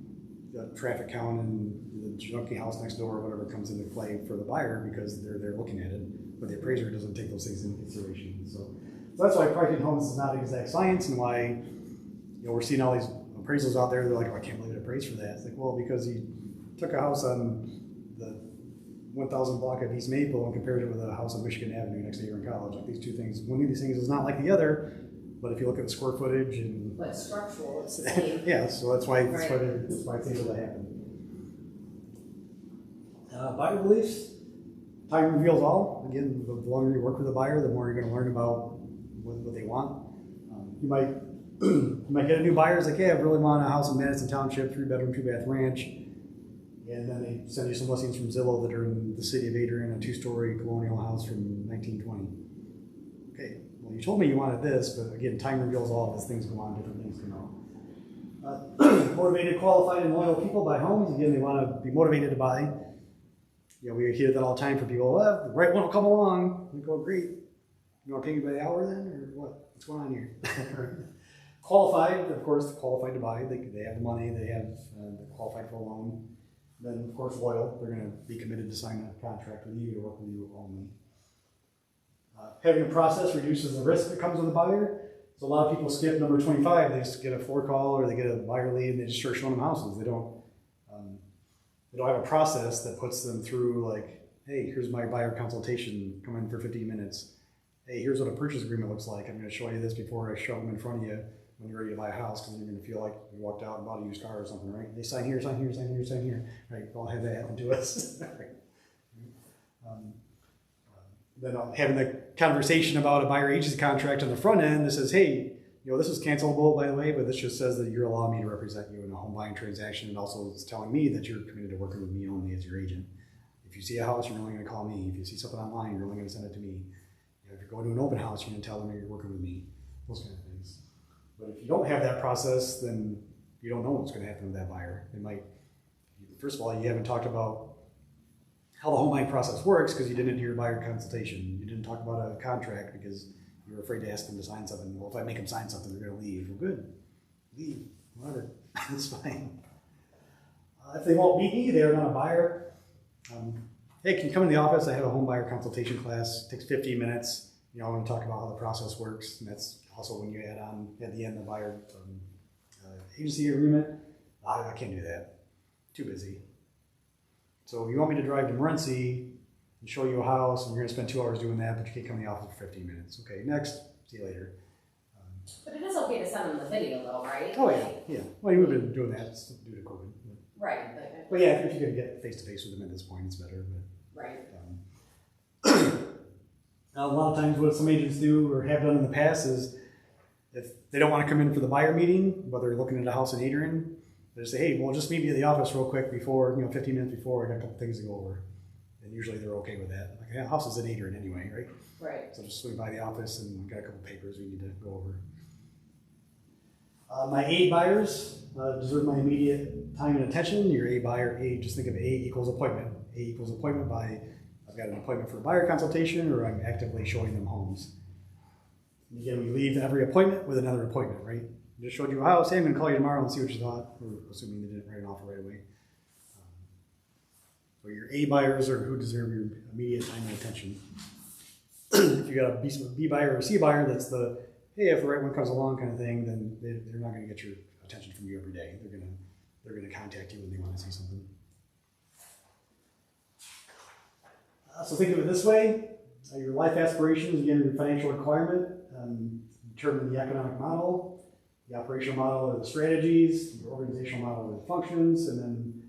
the traffic count and the junky house next door or whatever comes into play for the buyer because they're looking at it, but the appraiser doesn't take those things into consideration. So that's why pricing homes is not exact science, and why we're seeing all these appraisals out there. They're like, oh, I can't believe it appraised for that. It's like, well, because you took a house on the 1,000 block of East Maple and compared it with a house on Michigan Avenue next to you're in college. Like these two things, one of these things is not like the other. But if you look at the square footage and but structural, it's the same. yeah, so that's why Right. that's why it's able to happen. Buyer beliefs. Time reveals all. Again, the longer you work with a buyer, the more you're going to learn about what they want. You might get a new buyer. It's like, yeah, I really want a house in Madison Township, 3-bedroom, 2-bath ranch, and then they send you some listings from Zillow that are in the city of Adrian, a 2-story colonial house from 1920. Okay. Well, you told me you wanted this, but again, time reveals all as things go on, different things come out. Motivated, qualified, and loyal people buy homes. Again, they want to be motivated to buy. We hear that all the time from people. Well, the right one will come along. We go, great. You want to pay me by the hour then, or what? What's going on here? Qualified, of course, qualified to buy. They have the money. They have they're qualified for a loan. Then, of course, loyal. They're going to be committed to sign a contract with you to work with you only. Having a process reduces the risk that comes with a buyer. So a lot of people skip number 25. They just get a floor call or they get a buyer lead and they just start showing them houses. They don't have a process that puts them through like, hey, here's my buyer consultation. Come in for 15 minutes. Hey, here's what a purchase agreement looks like. I'm going to show you this before I shove them in front of you when you're ready to buy a house, because you're going to feel like you walked out and bought a used car or something, right? They sign here, sign here, sign here, sign here. Right? We'll have that happen to us. Then having the conversation about a buyer agency contract on the front end that says, hey, this is cancelable, by the way, but this just says that you're allowing me to represent you in a home buying transaction, and also it's telling me that you're committed to working with me only as your agent. If you see a house, you're only going to call me. If you see something online, you're only going to send it to me. If you're going to an open house, you're going to tell them you're working with me. Those kind of things. But if you don't have that process, then you don't know what's going to happen with that buyer. They might, first of all, you haven't talked about how the home buying process works because you didn't do your buyer consultation. You didn't talk about a contract because you were afraid to ask them to sign something. Well, if I make them sign something, they're going to leave. Well, good. Leave. Whatever. That's fine. If they won't meet me, they're not a buyer. Hey, can you come in the office? I have a home buyer consultation class. It takes 15 minutes. I want to talk about how the process works. And that's also when you add on at the end the buyer agency agreement. I can't do that. Too busy. So you want me to drive to Morenci and show you a house, and you're going to spend 2 hours doing that, but you can't come in the office for 15 minutes. Okay, next. See you later. But it is okay to send them the video, though, right? Oh, yeah. Well, we've been doing that due to COVID. Right. But yeah, if you're going to get face-to-face with them at this point, it's better. But, right. A lot of times what some agents do or have done in the past is if they don't want to come in for the buyer meeting, but they're looking at a house in Adrian, they just say, hey, well, just meet me at the office real quick before, 15 minutes before, I got a couple things to go over. And usually they're okay with that. Like, yeah, house is in Adrian anyway, right? Right. So just swing by the office and got a couple papers we need to go over. My A buyers deserve my immediate time and attention. Your A buyer, just think of A equals appointment. A equals appointment by, I've got an appointment for a buyer consultation, or I'm actively showing them homes. And again, we leave every appointment with another appointment, right? I just showed you a house. Hey, I'm going to call you tomorrow and see what you thought. We're assuming they didn't write an offer right away. So your A buyers are who deserve your immediate time and attention. If you got a B buyer or a C buyer, that's the, hey, if the right one comes along kind of thing, then they're not going to get your attention from you every day. They're going to contact you when they want to see something. So think of it this way. Your life aspirations, again, your financial requirement, determine the economic model, the operational model are the strategies, the organizational model are the functions, and then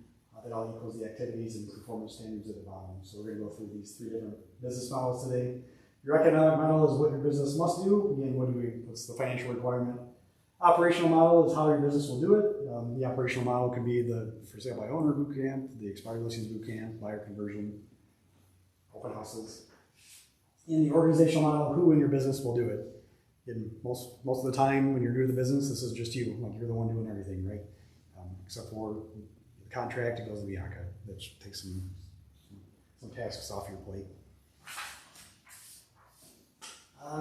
that all equals the activities and performance standards at the bottom. So we're going to go through these 3 different business models today. Your economic model is what your business must do. Again, what's the financial requirement? Operational model is how your business will do it. The operational model could be the for sale by owner boot camp, the expired listings boot camp, buyer conversion, open houses. In the organizational model, who in your business will do it? And most of the time when you're new to the business, this is just you. Like you're the one doing everything, right? Except for the contract, it goes to the ACA, which takes some tasks off your plate.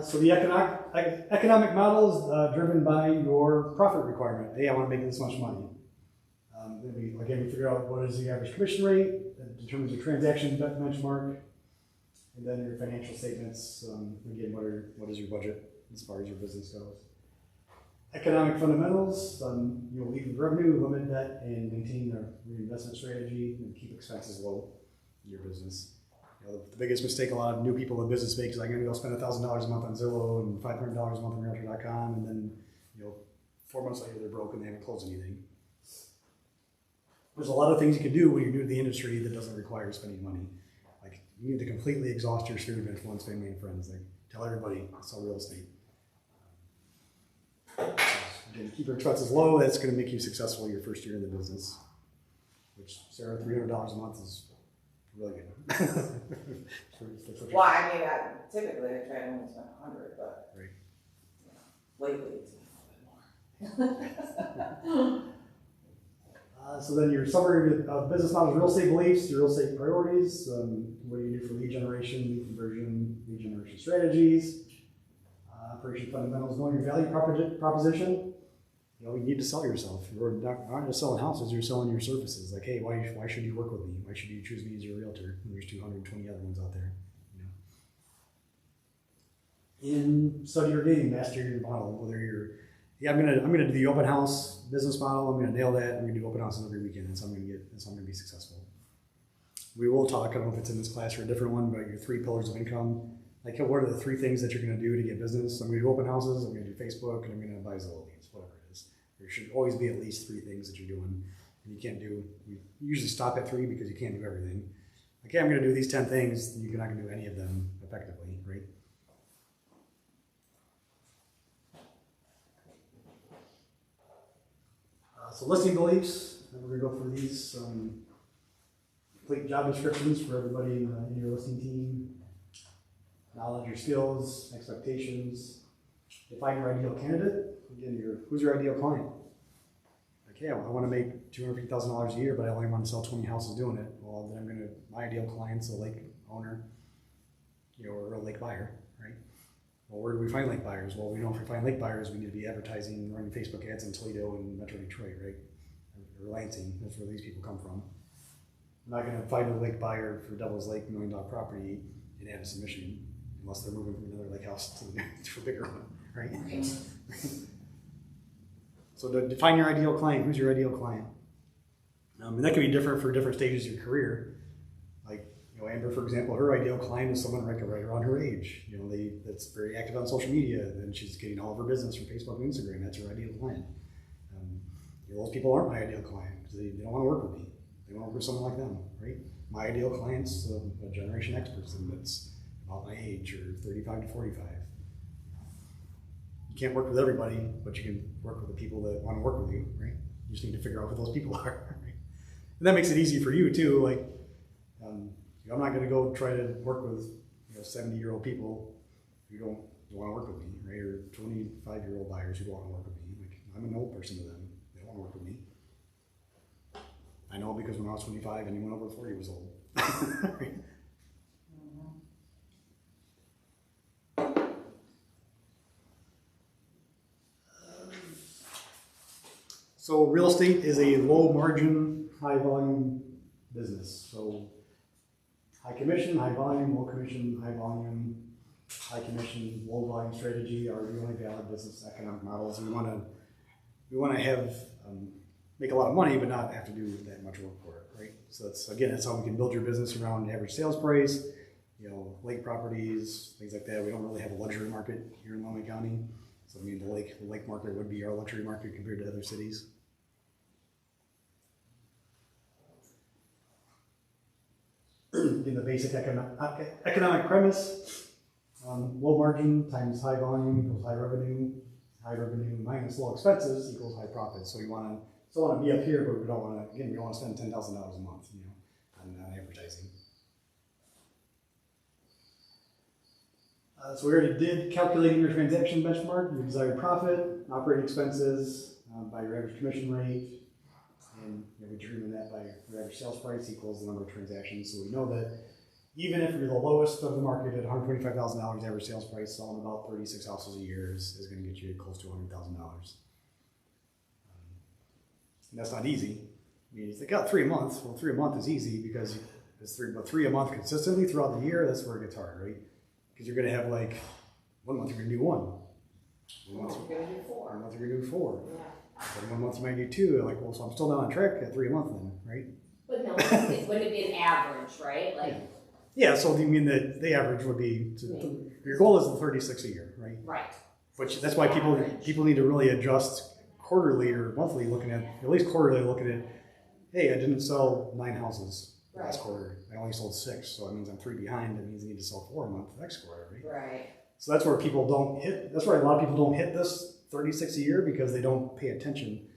So the economic model is driven by your profit requirement. Hey, I want to make this much money. Then we figure out what is the average commission rate, that determines your transaction benchmark, and then your financial statements. Again, what is your budget as far as your business goes? Economic fundamentals, you'll lead with revenue, limit debt, and maintain a reinvestment strategy, and keep expenses low in your business. The biggest mistake a lot of new people in business make is like, I'm going to go spend $1,000 a month on Zillow and $500 a month on Realtor.com, and then 4 months later they're broke and they haven't closed anything. There's a lot of things you can do when you're new to the industry that doesn't require spending money. Like you need to completely exhaust your sphere of influence, family and friends. Like tell everybody, sell real estate. Again, keep your expenses low. That's going to make you successful your first year in the business. Which, Sarah, $300 a month is really good. Well, I mean, typically I try to only spend 100, but right. Lately it's been a little bit more. So then your summary of business models, real estate beliefs, your real estate priorities, what do you do for lead generation, lead conversion, lead generation strategies, operation fundamentals, knowing your value proposition. You need to sell yourself. You're not just selling houses, you're selling your services. Like, hey, why should you work with me? Why should you choose me as your realtor? And there's 220 other ones out there. In study or dating, master your model. Whether you're, I'm gonna do the open house business model. I'm gonna nail that. I'm gonna do open houses every weekend. That's how I'm gonna be successful. We will talk. I don't know if it's in this class or a different one, but your 3 pillars of income. Like, what are the 3 things that you're gonna do to get business? I'm gonna do open houses. I'm gonna do Facebook, and I'm gonna buy Zillow leads. Whatever it is. There should always be at least 3 things that you're doing. And you can't do. You usually stop at 3 because you can't do everything. Okay, I'm gonna do these 10 things. You're not gonna do any of them effectively, right? So listing beliefs, and we're going to go through these. Complete job descriptions for everybody in your listing team. Knowledge, your skills, expectations. Define your ideal candidate. Again, who's your ideal client? Like, yeah, well, I want to make $250,000 a year, but I only want to sell 20 houses doing it. Well, then my ideal client's a lake owner, or a lake buyer, right? Well, where do we find lake buyers? Well, we know if we find lake buyers, we need to be advertising, running Facebook ads in Toledo and Metro Detroit, right? Or Lansing, that's where these people come from. I'm not going to find a lake buyer for Devil's Lake $1 million property in Addison, Michigan, unless they're moving from another lake house to a bigger one, right? So to define your ideal client, who's your ideal client? And that can be different for different stages of your career. Like, Amber, for example, her ideal client is someone right around her age. That's very active on social media, and she's getting all of her business from Facebook and Instagram. That's her ideal client. Those people aren't my ideal client because they don't want to work with me. They want to work with someone like them, right? My ideal client's a Generation X person that's about my age, or 35 to 45. You can't work with everybody, but you can work with the people that want to work with you, right? You just need to figure out who those people are, right? And that makes it easy for you too. Like, I'm not going to go try to work with 70-year-old people who don't want to work with me, right? Or 25-year-old buyers who don't want to work with me. Like, I'm an old person to them. They don't want to work with me. I know because when I was 25, anyone over 40 was old. Right? So real estate is a low margin, high volume business. So high commission, high volume, low commission, high volume, high commission, low volume strategy are the only valid business economic models. We want to have make a lot of money, but not have to do that much work for it, right? So that's how we can build your business around average sales price, lake properties, things like that. We don't really have a luxury market here in Illinois County. So I mean, the lake market would be our luxury market compared to other cities. In the basic economic premise, low margin times high volume equals high revenue minus low expenses equals high profit. So we still want to be up here, but we don't want to spend $10,000 a month, on advertising. So we already did calculating your transaction benchmark, your desired profit, operating expenses by your average commission rate, and we determine that by your average sales price equals the number of transactions. So we know that even if you're the lowest of the market at $125,000 average sales price, selling about 36 houses a year is going to get you close to $100,000. And that's not easy. I mean, you think, 3 a month. Well, 3 a month is easy because it's three a month consistently throughout the year. That's where it gets hard, right? Because you're going to have 1 month you're going to do 1. 1 month you're going to do 4. 1 month you're going to do 4. Yeah. And 1 month you might do 2. Well, so I'm still not on track at 3 a month then, right? But no, wouldn't it be an average, right? Yeah, so you mean the average would be, your goal is the 36 a year, right? Right. Which that's why people need to really adjust quarterly or monthly, at least quarterly looking at, hey, I didn't sell 9 houses last quarter. I only sold 6, so that means I'm 3 behind. That means I need to sell 4 a month next quarter, right? Right. So that's where people don't hit. That's why a lot of people don't hit this 36 a year because they don't pay attention.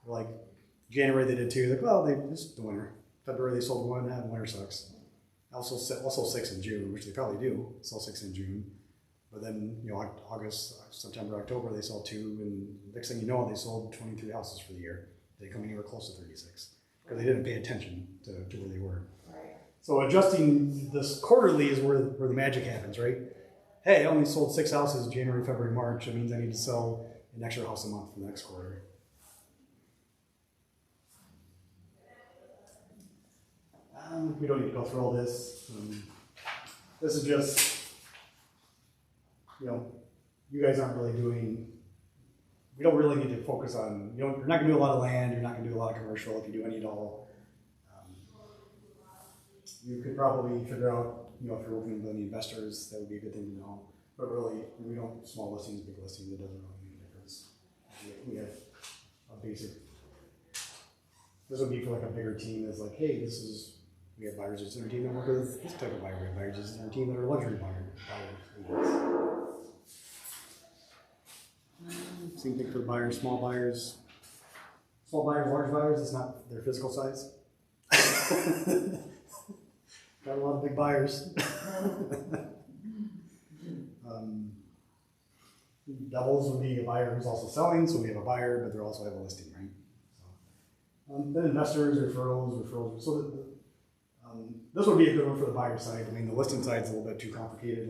Like January they did 2. It's the winter. February they sold 1. Winter sucks. Also 6 in June, which they probably do. Sell 6 in June. But then, August, September, October, they sold 2, and next thing you know, they sold 23 houses for the year. They come anywhere close to 36 because they didn't pay attention to where they were. Right. So adjusting this quarterly is where the magic happens, right? Hey, I only sold 6 houses January, February, March. That means I need to sell an extra house a month for the next quarter. We don't need to go through all this. This is just, you guys aren't really we don't really need to focus on, you're not going to do a lot of land, you're not going to do a lot of commercial if you do any at all. You could probably figure out, if you're working with any investors, that would be a good thing to know. But really, we don't, small listings, big listings, it doesn't really make a difference. We have a basic, this would be for a bigger team that's hey, we have buyers agents in our team that work with this type of buyer. We have buyers agents in our team that are luxury buyers. Same thing for buyers, small buyers. Small buyers, large buyers, it's not their physical size. Got a lot of big buyers. Doubles would be a buyer who's also selling, so we have a buyer, but they also have a listing, right? So, then investors, referrals. So this would be a good one for the buyer side. I mean, the listing side is a little bit too complicated.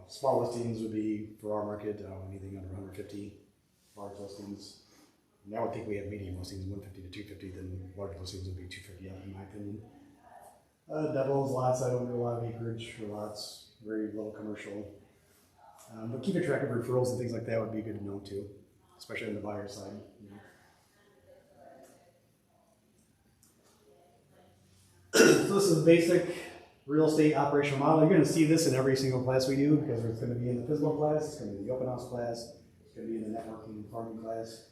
Small listings would be for our market, anything under 150. Large listings, and I would think we have medium listings, 150 to 250. Then large listings would be 250, in my opinion. Devils, lots. I don't do a lot of acreage for lots. Very little commercial. But keeping track of referrals and things like that would be good to know too, especially on the buyer side. So this is a basic real estate operational model. You're going to see this in every single class we do because it's going to be in the physical class, it's going to be in the open house class, it's going to be in the networking and farming class.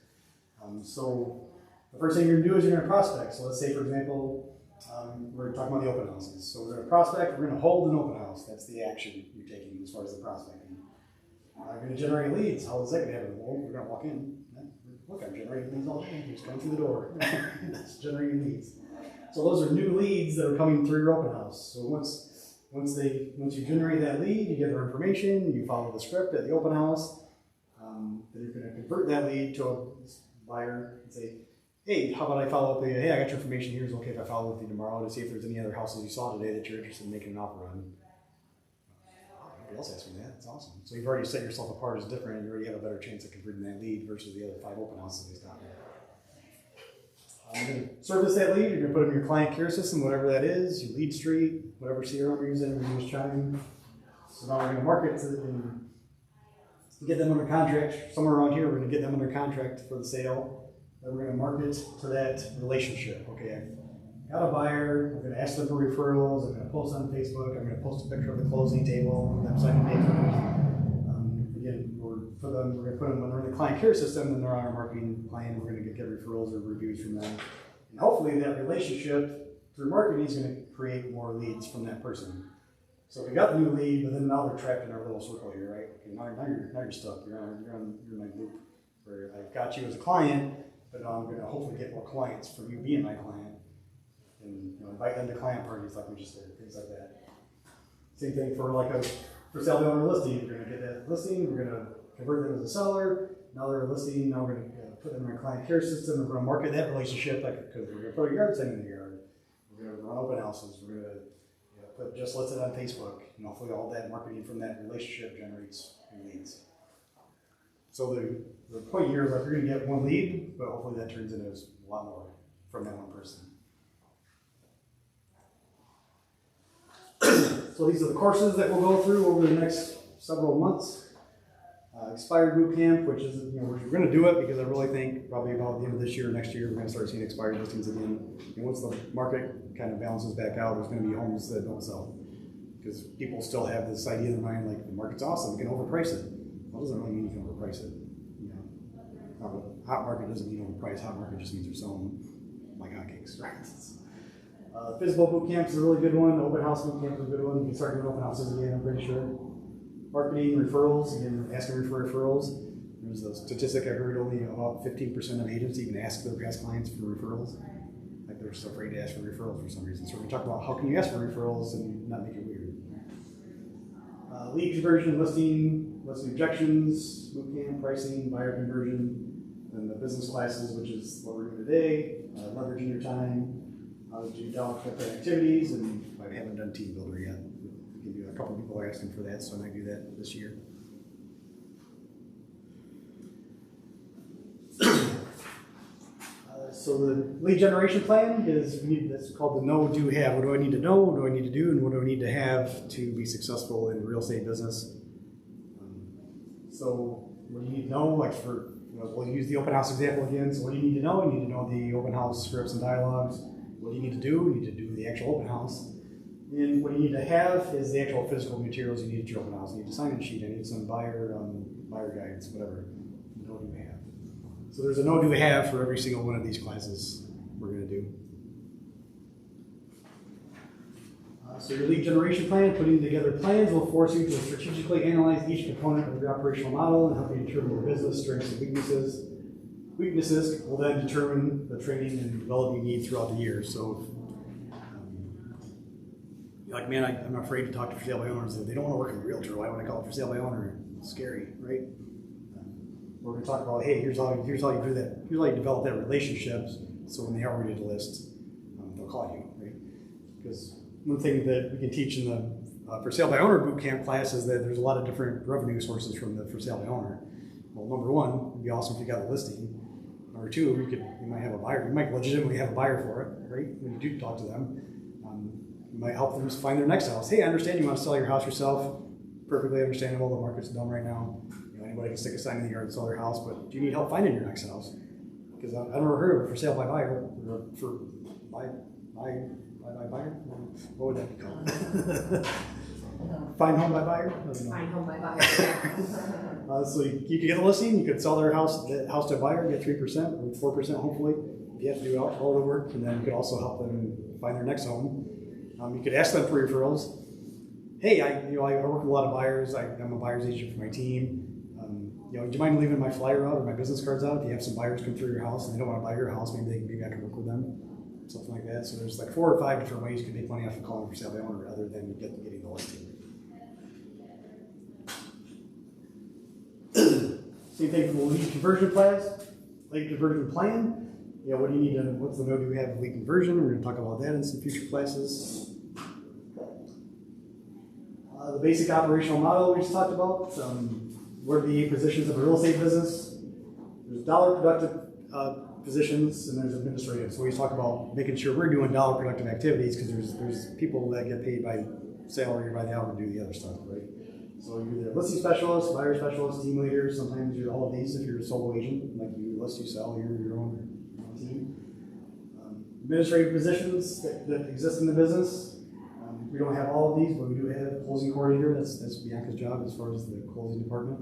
So the first thing you're going to do is you're going to prospect. So let's say, for example, we're talking about the open houses. So we're going to prospect, we're going to hold an open house. That's the action you're taking as far as the prospecting. You're going to generate leads. How is that going to happen? Well, we're going to walk in. Look, I'm generating leads all day. Just coming through the door. That's generating leads. So those are new leads that are coming through your open house. So once you generate that lead, you get their information, you follow the script at the open house, then you're going to convert that lead to a buyer and say, hey, how about I follow up with you? Hey, I got your information here. Is it okay if I follow up with you tomorrow to see if there's any other houses you saw today that you're interested in making an offer on? Oh, nobody else asked me that. That's awesome. So you've already set yourself apart as different, and you already have a better chance of converting that lead versus the other 5 open houses they stopped at. You're going to service that lead. You're going to put it in your client care system, whatever that is, your lead street, whatever CRM you're using. We're going to use Chime. So now we're going to market to and get them under contract. Somewhere around here, we're going to get them under contract for the sale. Then we're going to market to that relationship. Okay, got a buyer, I'm gonna ask them for referrals, I'm gonna post on Facebook, I'm gonna post a picture of the closing table, website and pay for them. Again, we're gonna put them when they're in the client care system, then they're on our marketing plan, we're gonna get referrals or reviews from them. And hopefully that relationship through marketing is gonna create more leads from that person. So we got the new lead, but then now they're trapped in our little circle here, right? Okay, now you're stuck, you're in my loop where I've got you as a client, but now I'm gonna hopefully get more clients from you being my client. And invite them to client parties like we just did, things like that. Same thing for for sale by owner listing. We're gonna get that listing, we're gonna convert them as a seller. Now they're a listing, now we're gonna put them in our client care system, and we're gonna market that relationship because we're gonna put a yard sign in the yard. We're gonna run open houses, we're gonna put just listed on Facebook, and hopefully all that marketing from that relationship generates leads. So the point here is like you're gonna get one lead, but hopefully that turns into a lot more from that one person. So these are the courses that we'll go through over the next several months. Expired boot camp, which is, we're going to do it because I really think probably about the end of this year or next year, we're going to start seeing expired listings again. And once the market kind of balances back out, there's going to be homes that don't sell. Because people still have this idea in their mind, like, the market's awesome, we can overprice it. Well, it doesn't really mean you can overprice it. Hot market doesn't mean overprice, hot market just means you're selling like hotcakes, right? Physical boot camp is a really good one. Open house boot camp is a good one. You can start doing open houses again, I'm pretty sure. Marketing, referrals, again, asking for referrals. There's a statistic I heard only about 15% of agents even ask their past clients for referrals. Like they're just afraid to ask for referrals for some reason. So we're going to talk about how can you ask for referrals and not make it weird. Lead conversion, listing objections, boot camp, pricing, buyer conversion, and the business classes, which is what we're doing today, leveraging your time, how to do dollar activities, and I haven't done team builder yet. We can do, a couple of people are asking for that, so I might do that this year. So the lead generation plan is that's called the know, do, have. What do I need to know? What do I need to do? And what do I need to have to be successful in real estate business? So what do you need to know? Like we'll use the open house example again. So what do you need to know? You need to know the open house scripts and dialogues. What do you need to do? You need to do the actual open house. And what you need to have is the actual physical materials you need at your open house. You need a sign-in sheet. I need some buyer guides, whatever. Know, do, have. So there's a know, do, have for every single one of these classes we're going to do. So your lead generation plan, putting together plans will force you to strategically analyze each component of your operational model and help you determine your business strengths and weaknesses. Weaknesses will then determine the training and development you need throughout the year. So, like, man, I'm afraid to talk to for sale by owners. They don't want to work with a realtor. Why would I call it for sale by owner? It's scary, right? We're going to talk about, hey, here's how you do that. Here's how you develop that relationship. So when they are ready to list, they'll call you, right? Because one thing that we can teach in the for sale by owner boot camp class is that there's a lot of different revenue sources from the for sale by owner. Well, number one, it'd be awesome if you got a listing. Number two, you might have a buyer. You might legitimately have a buyer for it, right? When you do talk to them, you might help them find their next house. Hey, I understand you want to sell your house yourself. Perfectly understandable. The market's dumb right now. Anybody can stick a sign in the yard and sell their house, but do you need help finding your next house? Because I've never heard of it for sale by buyer. Or for buyer? What would that be called? Find home by buyer? Find home by buyer. So you could get a listing, you could sell their house to a buyer, get 3% or 4% hopefully. You have to do all the work, and then you could also help them find their next home. You could ask them for referrals. Hey, I work with a lot of buyers. I'm a buyer's agent for my team. Do you mind leaving my flyer out or my business cards out? If you have some buyers come through your house and they don't want to buy your house, maybe I can work with them, something like that. So there's like 4 or 5 different ways you can make money off of calling for sale by owner other than getting the listing. Same thing for the lead conversion plan. What do you need to? What's the know do we have lead conversion? We're going to talk about that in some future classes. The basic operational model we just talked about. What are the 8 positions of a real estate business? There's dollar productive positions and there's administrative. So we talk about making sure we're doing dollar productive activities because there's people that get paid by salary or by the hour to do the other stuff, right? So you're either a listing specialist, buyer specialist, team leader. Sometimes you're all of these if you're a solo agent, like you list, you sell, you're your own team. administrative positions that exist in the business. We don't have all of these, but we do have a closing coordinator. That's Bianca's job as far as the closing department.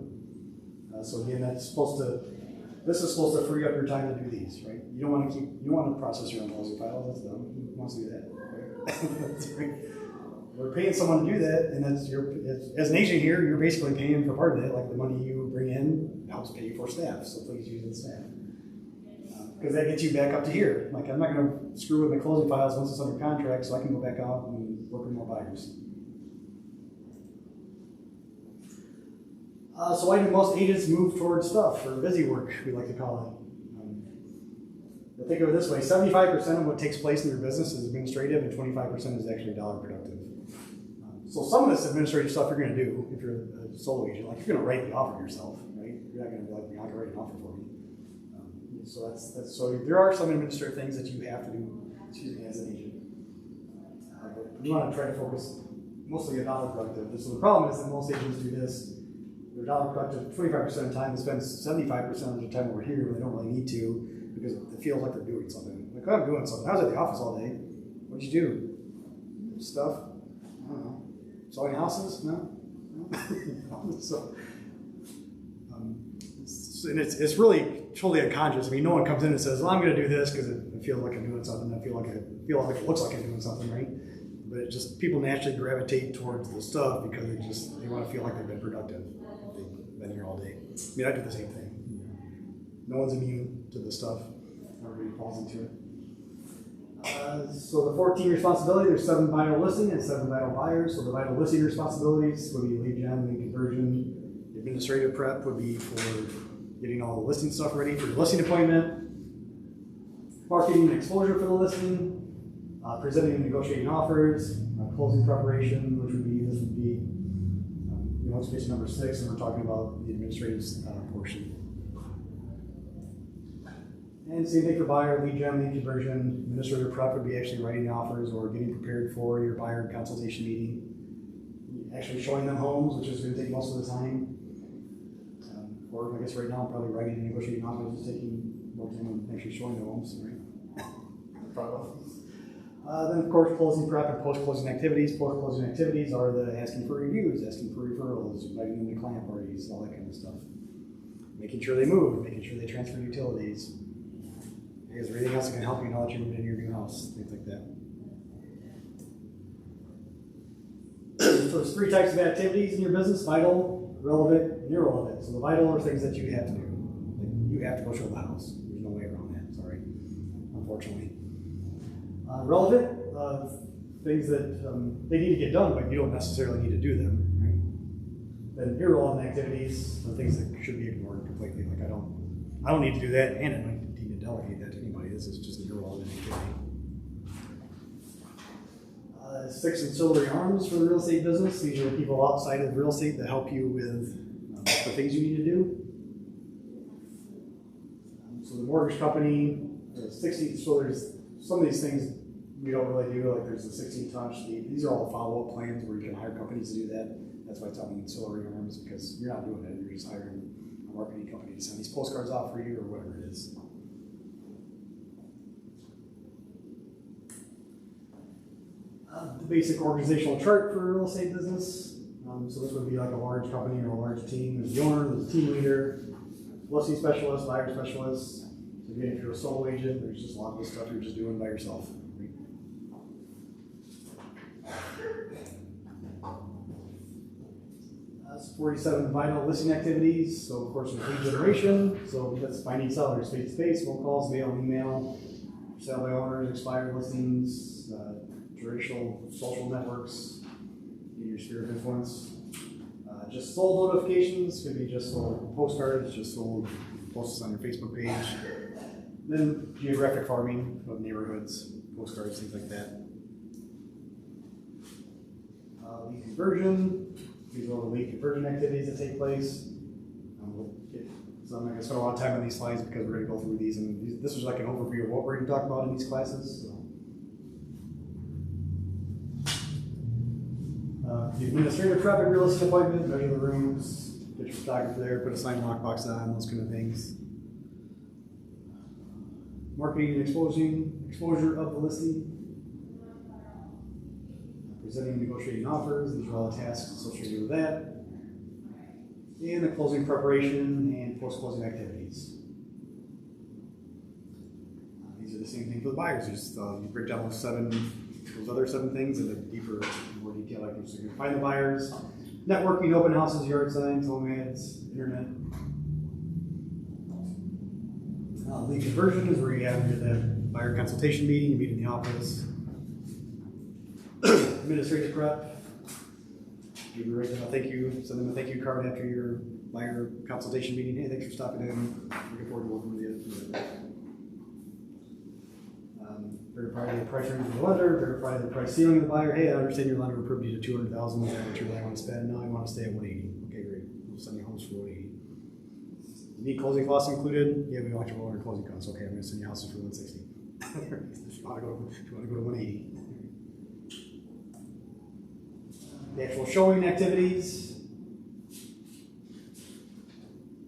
So again, this is supposed to free up your time to do these, right? You don't want to process your own closing file. That's dumb. Who wants to do that? Right? That's right. We're paying someone to do that, and as an agent here, you're basically paying for part of that. Like the money you bring in helps pay for staff, so please use the staff. Because that gets you back up to here. Like I'm not going to screw with my closing files once it's under contract, so I can go back out and work with more buyers. So why do most agents move towards stuff, or busy work, we like to call it? Think of it this way, 75% of what takes place in your business is administrative, and 25% is actually dollar productive. So some of this administrative stuff you're going to do if you're a solo agent, like you're going to write the offer yourself, right? You're not going to be like, Bianca, write an offer for me. So there are some administrative things that you have to do, as an agent. But you want to try to focus mostly on dollar productive. So the problem is that most agents do this. They're dollar productive 25% of the time. They spend 75% of their time over here when they don't really need to because it feels like they're doing something. Like, I'm doing something. I was at the office all day. What did you do? Stuff? I don't know. Selling houses? No? So, and it's really totally unconscious. I mean, no one comes in and says, well, I'm going to do this because it feels like I'm doing something. I feel like it looks like I'm doing something, right? But it just, people naturally gravitate towards the stuff because they want to feel like they've been productive. They've been here all day. I mean, I do the same thing. No one's immune to this stuff. Everybody falls into it. So the 14 responsibility, there's 7 vital listing and 7 vital buyers. So the vital listing responsibilities would be lead gen, lead conversion. Administrative prep would be for getting all the listing stuff ready for your listing appointment. Marketing and exposure for the listing. Presenting and negotiating offers. Closing preparation, which would be, notification number 6, and we're talking about the administrative portion. And same thing for buyer, lead gen, lead conversion. Administrative prep would be actually writing the offers or getting prepared for your buyer consultation meeting. Actually showing them homes, which is going to take most of the time. Or I guess right now, probably writing and negotiating offers is taking more time than actually showing the homes, right? Probably. Then of course, closing prep and post-closing activities. Post-closing activities are the asking for reviews, asking for referrals, inviting them to client parties, all that kind of stuff. Making sure they move, making sure they transfer utilities. Is there anything else that can help you now that you're moving into your new house? Things like that. So there's 3 types of activities in your business: vital, relevant, and irrelevant. So the vital are things that you have to do. Like you have to go show the house. There's no way around that, sorry, unfortunately. Relevant, things that they need to get done, but you don't necessarily need to do them, right? Then irrelevant activities are things that should be ignored completely. Like I don't need to do that, and I don't need to delegate that to anybody. This is just an irrelevant activity. 6 ancillary arms for the real estate business. These are people outside of real estate that help you with the things you need to do. So the mortgage company, 60. So there's some of these things we don't really do. Like there's the 16 touch. These are all the follow-up plans where you can hire companies to do that. That's why it's on the ancillary arms, because you're not doing it. You're just hiring a marketing company to send these postcards out for you or whatever it is. The basic organizational chart for a real estate business. So this would be like a large company or a large team. There's the owner, there's the team leader, listing specialist, buyer specialist. So again, if you're a solo agent, there's just a lot of this stuff you're just doing by yourself. 47 vital listing activities. So of course there's lead generation. So that's finding sellers face-to-face, phone calls, mail, email, sale by owners, expired listings, traditional social networks in your sphere of influence. Just sold notifications, could be just sold postcards, just sold posts on your Facebook page. Then geographic farming of neighborhoods, postcards, things like that. Lead conversion, these are all the lead conversion activities that take place. So I'm not going to spend a lot of time on these slides because we're going to go through these, and this is like an overview of what we're going to talk about in these classes. So. The administrative traffic real estate appointment, measure the rooms, get your photographer there, put a sign lockbox on, those kind of things. marketing and exposure of the listing. Presenting and negotiating offers, these are all the tasks associated with that. And the closing preparation and post-closing activities. These are the same thing for the buyers. Just you break down those other seven things into deeper, more detail. Like so you can find the buyers, networking, open houses, yard signs, home ads, internet. Lead conversion is where you have the buyer consultation meeting, you meet in the office. Administrative prep. You write them a thank you, send them a thank you card after your buyer consultation meeting. Hey, thanks for stopping in. Looking forward to working with you. Verify the price range of the lender, verify the price ceiling of the buyer. Hey, I understand your lender approved you to $200,000. Is that what you really want to spend? No, I want to stay at 180. Okay, great. We'll send you homes for 180. Need closing costs included? Yeah, we want your lower closing costs. Okay, I'm going to send you houses for 160. if you want to go to 180. The actual showing activities.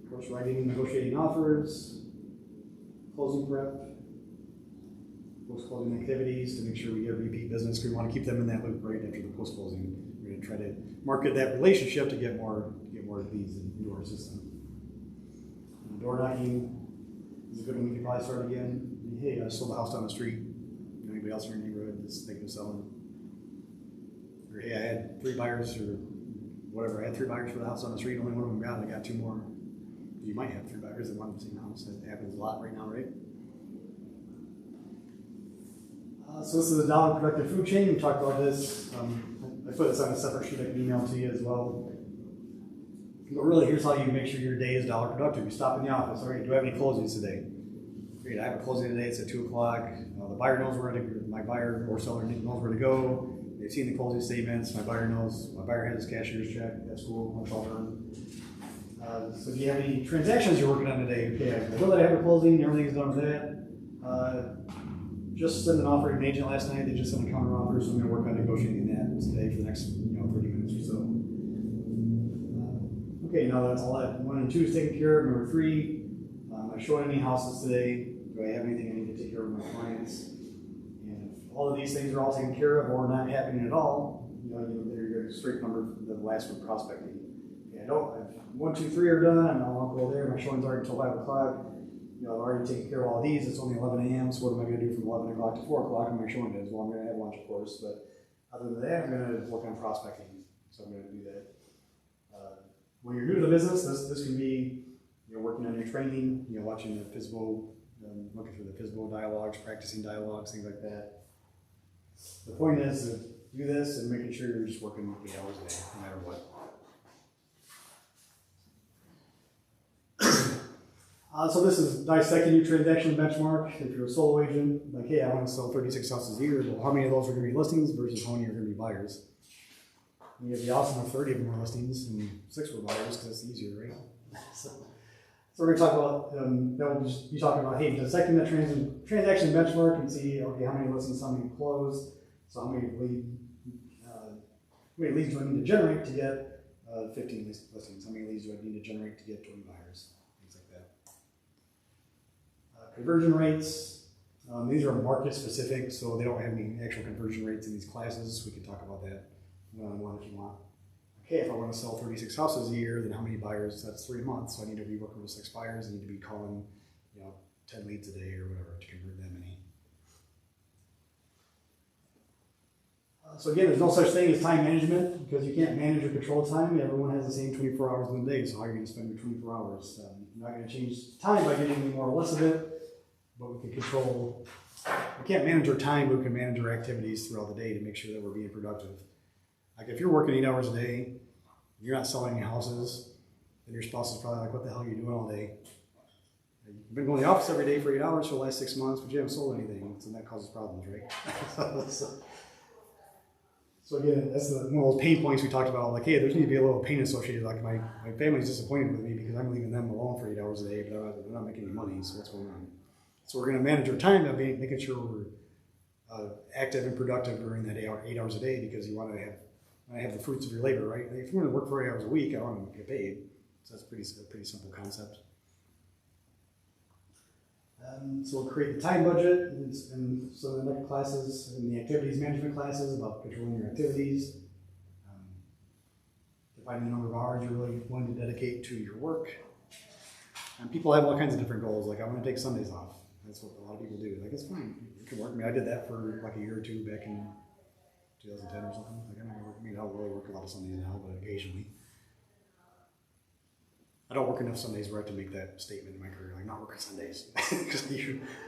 Of course, writing and negotiating offers. Closing prep. Post-closing activities to make sure we get repeat business. We want to keep them in that loop right after the post-closing. We're going to try to market that relationship to get more leads into our system. Door knocking is a good one. We can probably start again. Hey, I sold a house down the street. Anybody else in your neighborhood that's thinking of selling? Or hey, I had 3 buyers or whatever. I had 3 buyers for the house on the street. Only one of them got it. I got 2 more. You might have 3 buyers that want the same house. That happens a lot right now, right? So this is a dollar productive food chain. We talked about this. I put this on a separate sheet I can email to you as well. But really, here's how you make sure your day is dollar productive. You stop in the office. All right, do I have any closings today? Great, I have a closing today. It's at 2 o'clock. The buyer knows where to go. My buyer or seller knows where to go. They've seen the closing statements. My buyer knows. My buyer has his cashier's check. That's cool. That's all done. So do you have any transactions you're working on today? Okay, I know that I have a closing. Everything's done with that. Just sent an offer to an agent last night. They just sent a counter offer, so I'm going to work on negotiating that today for the next 30 minutes or so. Okay, now that's all that 1 and 2 is taken care of. Number 3, am I showing any houses today? Do I have anything I need to take care of with my clients? And if all of these things are all taken care of or not happening at all, you're straight number the last one, prospecting. Okay, I 1, 2, 3 are done. I won't go there. My showings aren't until 5 o'clock. I've already taken care of all these. It's only 11 a.m. So what am I going to do from 11 o'clock to 4 o'clock on my showing days? Well, I'm going to have lunch, of course. But other than that, I'm going to work on prospecting. So I'm going to do that. When you're new to the business, this can be working on your training, watching the FSBO, looking for the FSBO dialogues, practicing dialogues, things like that. The point is to do this and making sure you're just working 8 hours a day, no matter what. So this is dissecting your transaction benchmark. If you're a solo agent, like, hey, I want to sell 36 houses a year. Well, how many of those are going to be listings versus how many are going to be buyers? And it'd be awesome if 30 of them were listings and 6 were buyers because it's easier, right? So we're going to talk about, that will just be talking about, hey, dissecting that transaction benchmark and see, okay, how many listings, how many closed, so how many leads do I need to generate to get 15 listings? How many leads do I need to generate to get 20 buyers? Things like that. Conversion rates, these are market specific, so they don't have any actual conversion rates in these classes. We can talk about that one-on-one if you want. Okay, if I want to sell 36 houses a year, then how many buyers? That's 3 months, so I need to be working with 6 buyers. I need to be calling, 10 leads a day or whatever to convert that many. So again, there's no such thing as time management because you can't manage or control time. Everyone has the same 24 hours in a day, so how are you going to spend your 24 hours? You're not going to change time by getting any more or less of it, but we can control. We can't manage our time, but we can manage our activities throughout the day to make sure that we're being productive. Like if you're working 8 hours a day, you're not selling any houses, then your spouse is probably like, what the hell are you doing all day? You've been going to the office every day for 8 hours for the last 6 months, but you haven't sold anything, so that causes problems, right? So again, that's one of those pain points we talked about, like, hey, there's need to be a little pain associated, like my family's disappointed with me because I'm leaving them alone for 8 hours a day, but I'm not making any money, so what's going on? So we're going to manage our time by making sure we're active and productive during that 8 hours a day because you want to have the fruits of your labor, right? If you want to work 40 hours a week, I want to get paid. So that's a pretty simple concept. So we'll create the time budget and some of the next classes and the activities management classes about controlling your activities. Defining the number of hours you're really willing to dedicate to your work. And people have all kinds of different goals, like I want to take Sundays off. That's what a lot of people do. Like, it's fine, it can work. I mean, I did that for like a year or two back in 2010 or something. Like, I don't really work a lot of Sundays now, but occasionally. I don't work enough Sundays where I have to make that statement in my career, like not working Sundays. Because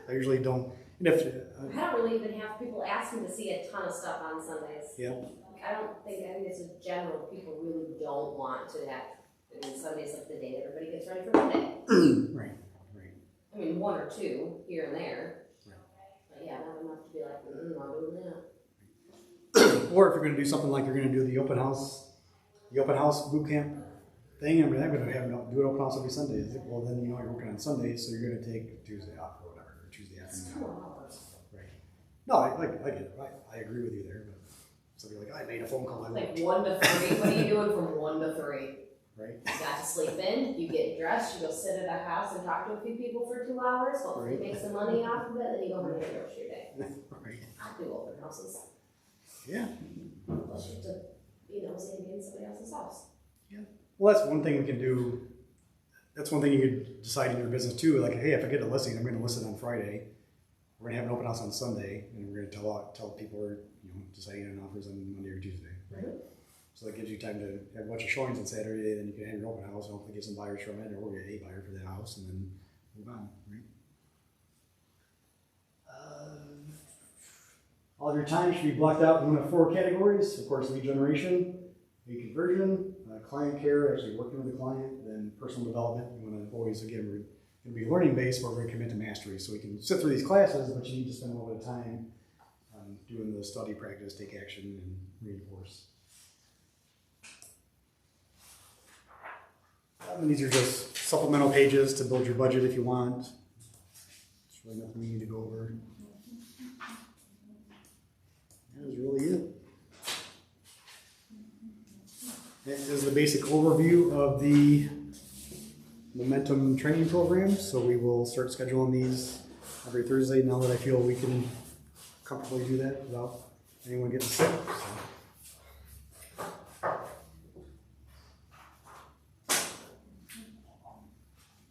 I usually don't. And if, I don't really even have people ask me to see a ton of stuff on Sundays. Yeah. I think it's a general, people really don't want to have, I mean, Sunday's like the day everybody gets ready for Monday. Right. I mean, one or two here and there. Right. But yeah, not enough to be like, not doing that. Or if you're going to do something like you're going to do the open house boot camp thing, I mean, I'm going to do an open house every Sunday. It's like, well, then you know you're working on Sundays, so you're going to take Tuesday off or whatever, or Tuesday That's afternoon. 2 hours. Right. No, I get it. I agree with you there. But so you're like, I made a phone call. Like 1 to 3. What are you doing from 1 to 3? Right. You got to sleep in, you get dressed, you go sit at a house and talk to a few people for 2 hours, hopefully Right. make some money off of it, then you go home and enjoy your day. Right. I do open houses. Yeah. Unless you have to, stay in somebody else's house. Well, that's one thing we can do. That's one thing you could decide in your business too. Like, hey, if I get a listing, I'm going to list it on Friday. We're going to have an open house on Sunday, and we're going to tell people we're deciding on offers on Monday or Tuesday. Right. Mm-hmm. So that gives you time to have a bunch of showings on Saturday, then you can have your open house and hopefully get some buyers from it, or we'll get a buyer for that house, and then move on. Right. All of your time should be blocked out in one of 4 categories. Of course, lead generation, lead conversion, client care, actually working with the client, then personal development. You want to always, again, we're going to be learning based, but we're going to commit to mastery. So we can sit through these classes, but you need to spend a little bit of time doing the study, practice, take action, and reinforce. And these are just supplemental pages to build your budget if you want. It's really nothing we need to go over. That is really it. That is the basic overview of the Momentum training program. So we will start scheduling these every Thursday now that I feel we can comfortably do that without anyone getting sick.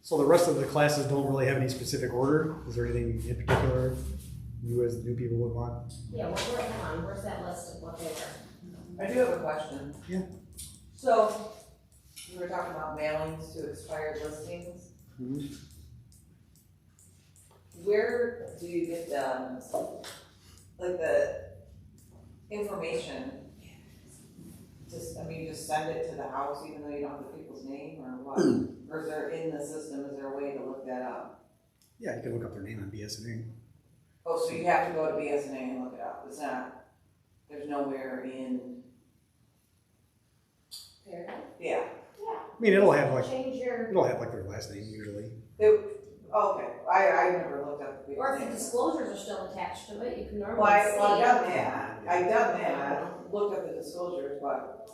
So the rest of the classes don't really have any specific order. Is there anything in particular you as the new people would want? Yeah, where's that list of what they were? I do have a question. Yeah. So, you were talking about mailings to expired listings. Mm-hmm. Where do you get the information? Just send it to the house even though you don't have the people's name or what? Or is there in the system, is there a way to look that up? Yeah, you can look up their name on BSNA. Oh, so you have to go to BSNA and look it up. It's not, there's nowhere in, Fair. yeah. I mean, it'll have like Change your, their last name usually. Okay, I never looked up the or if the BSNA. disclosures are still attached to it, you can normally Well, see. I've done that. I've done that. Looked up the disclosures, but,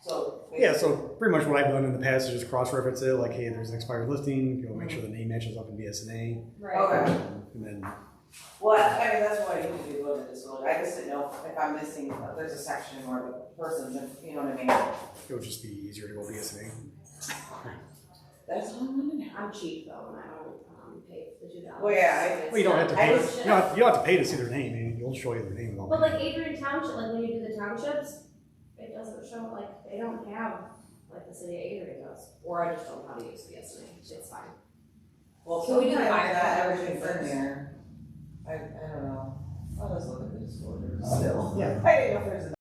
so. Yeah, so pretty much what I've done in the past is just cross-reference it, like, hey, there's an expired listing, go make sure the name matches up in BSNA. Right. Okay. And then, Well, that's what I usually do, go to disclosure. I just didn't know if I'm missing, there's a section where the person's, you know what I mean? it would just be easier to go BSNA. That's all I want to know. I'm cheap though, and I don't pay the $2. Well, yeah, Well, you don't have to I pay. was- You don't have to pay to see their name. I mean, it'll show you their name. And all But that. like Adrian Township, like when you do the townships, it doesn't show, like, they don't have, like the city of Adrian does. Or I just don't know how to use BSNA, it's fine. Well, Can we do the sometimes fire not department everything's in first? there. I don't know. I'll just look at the disclosures still. Yeah. I didn't know if there's a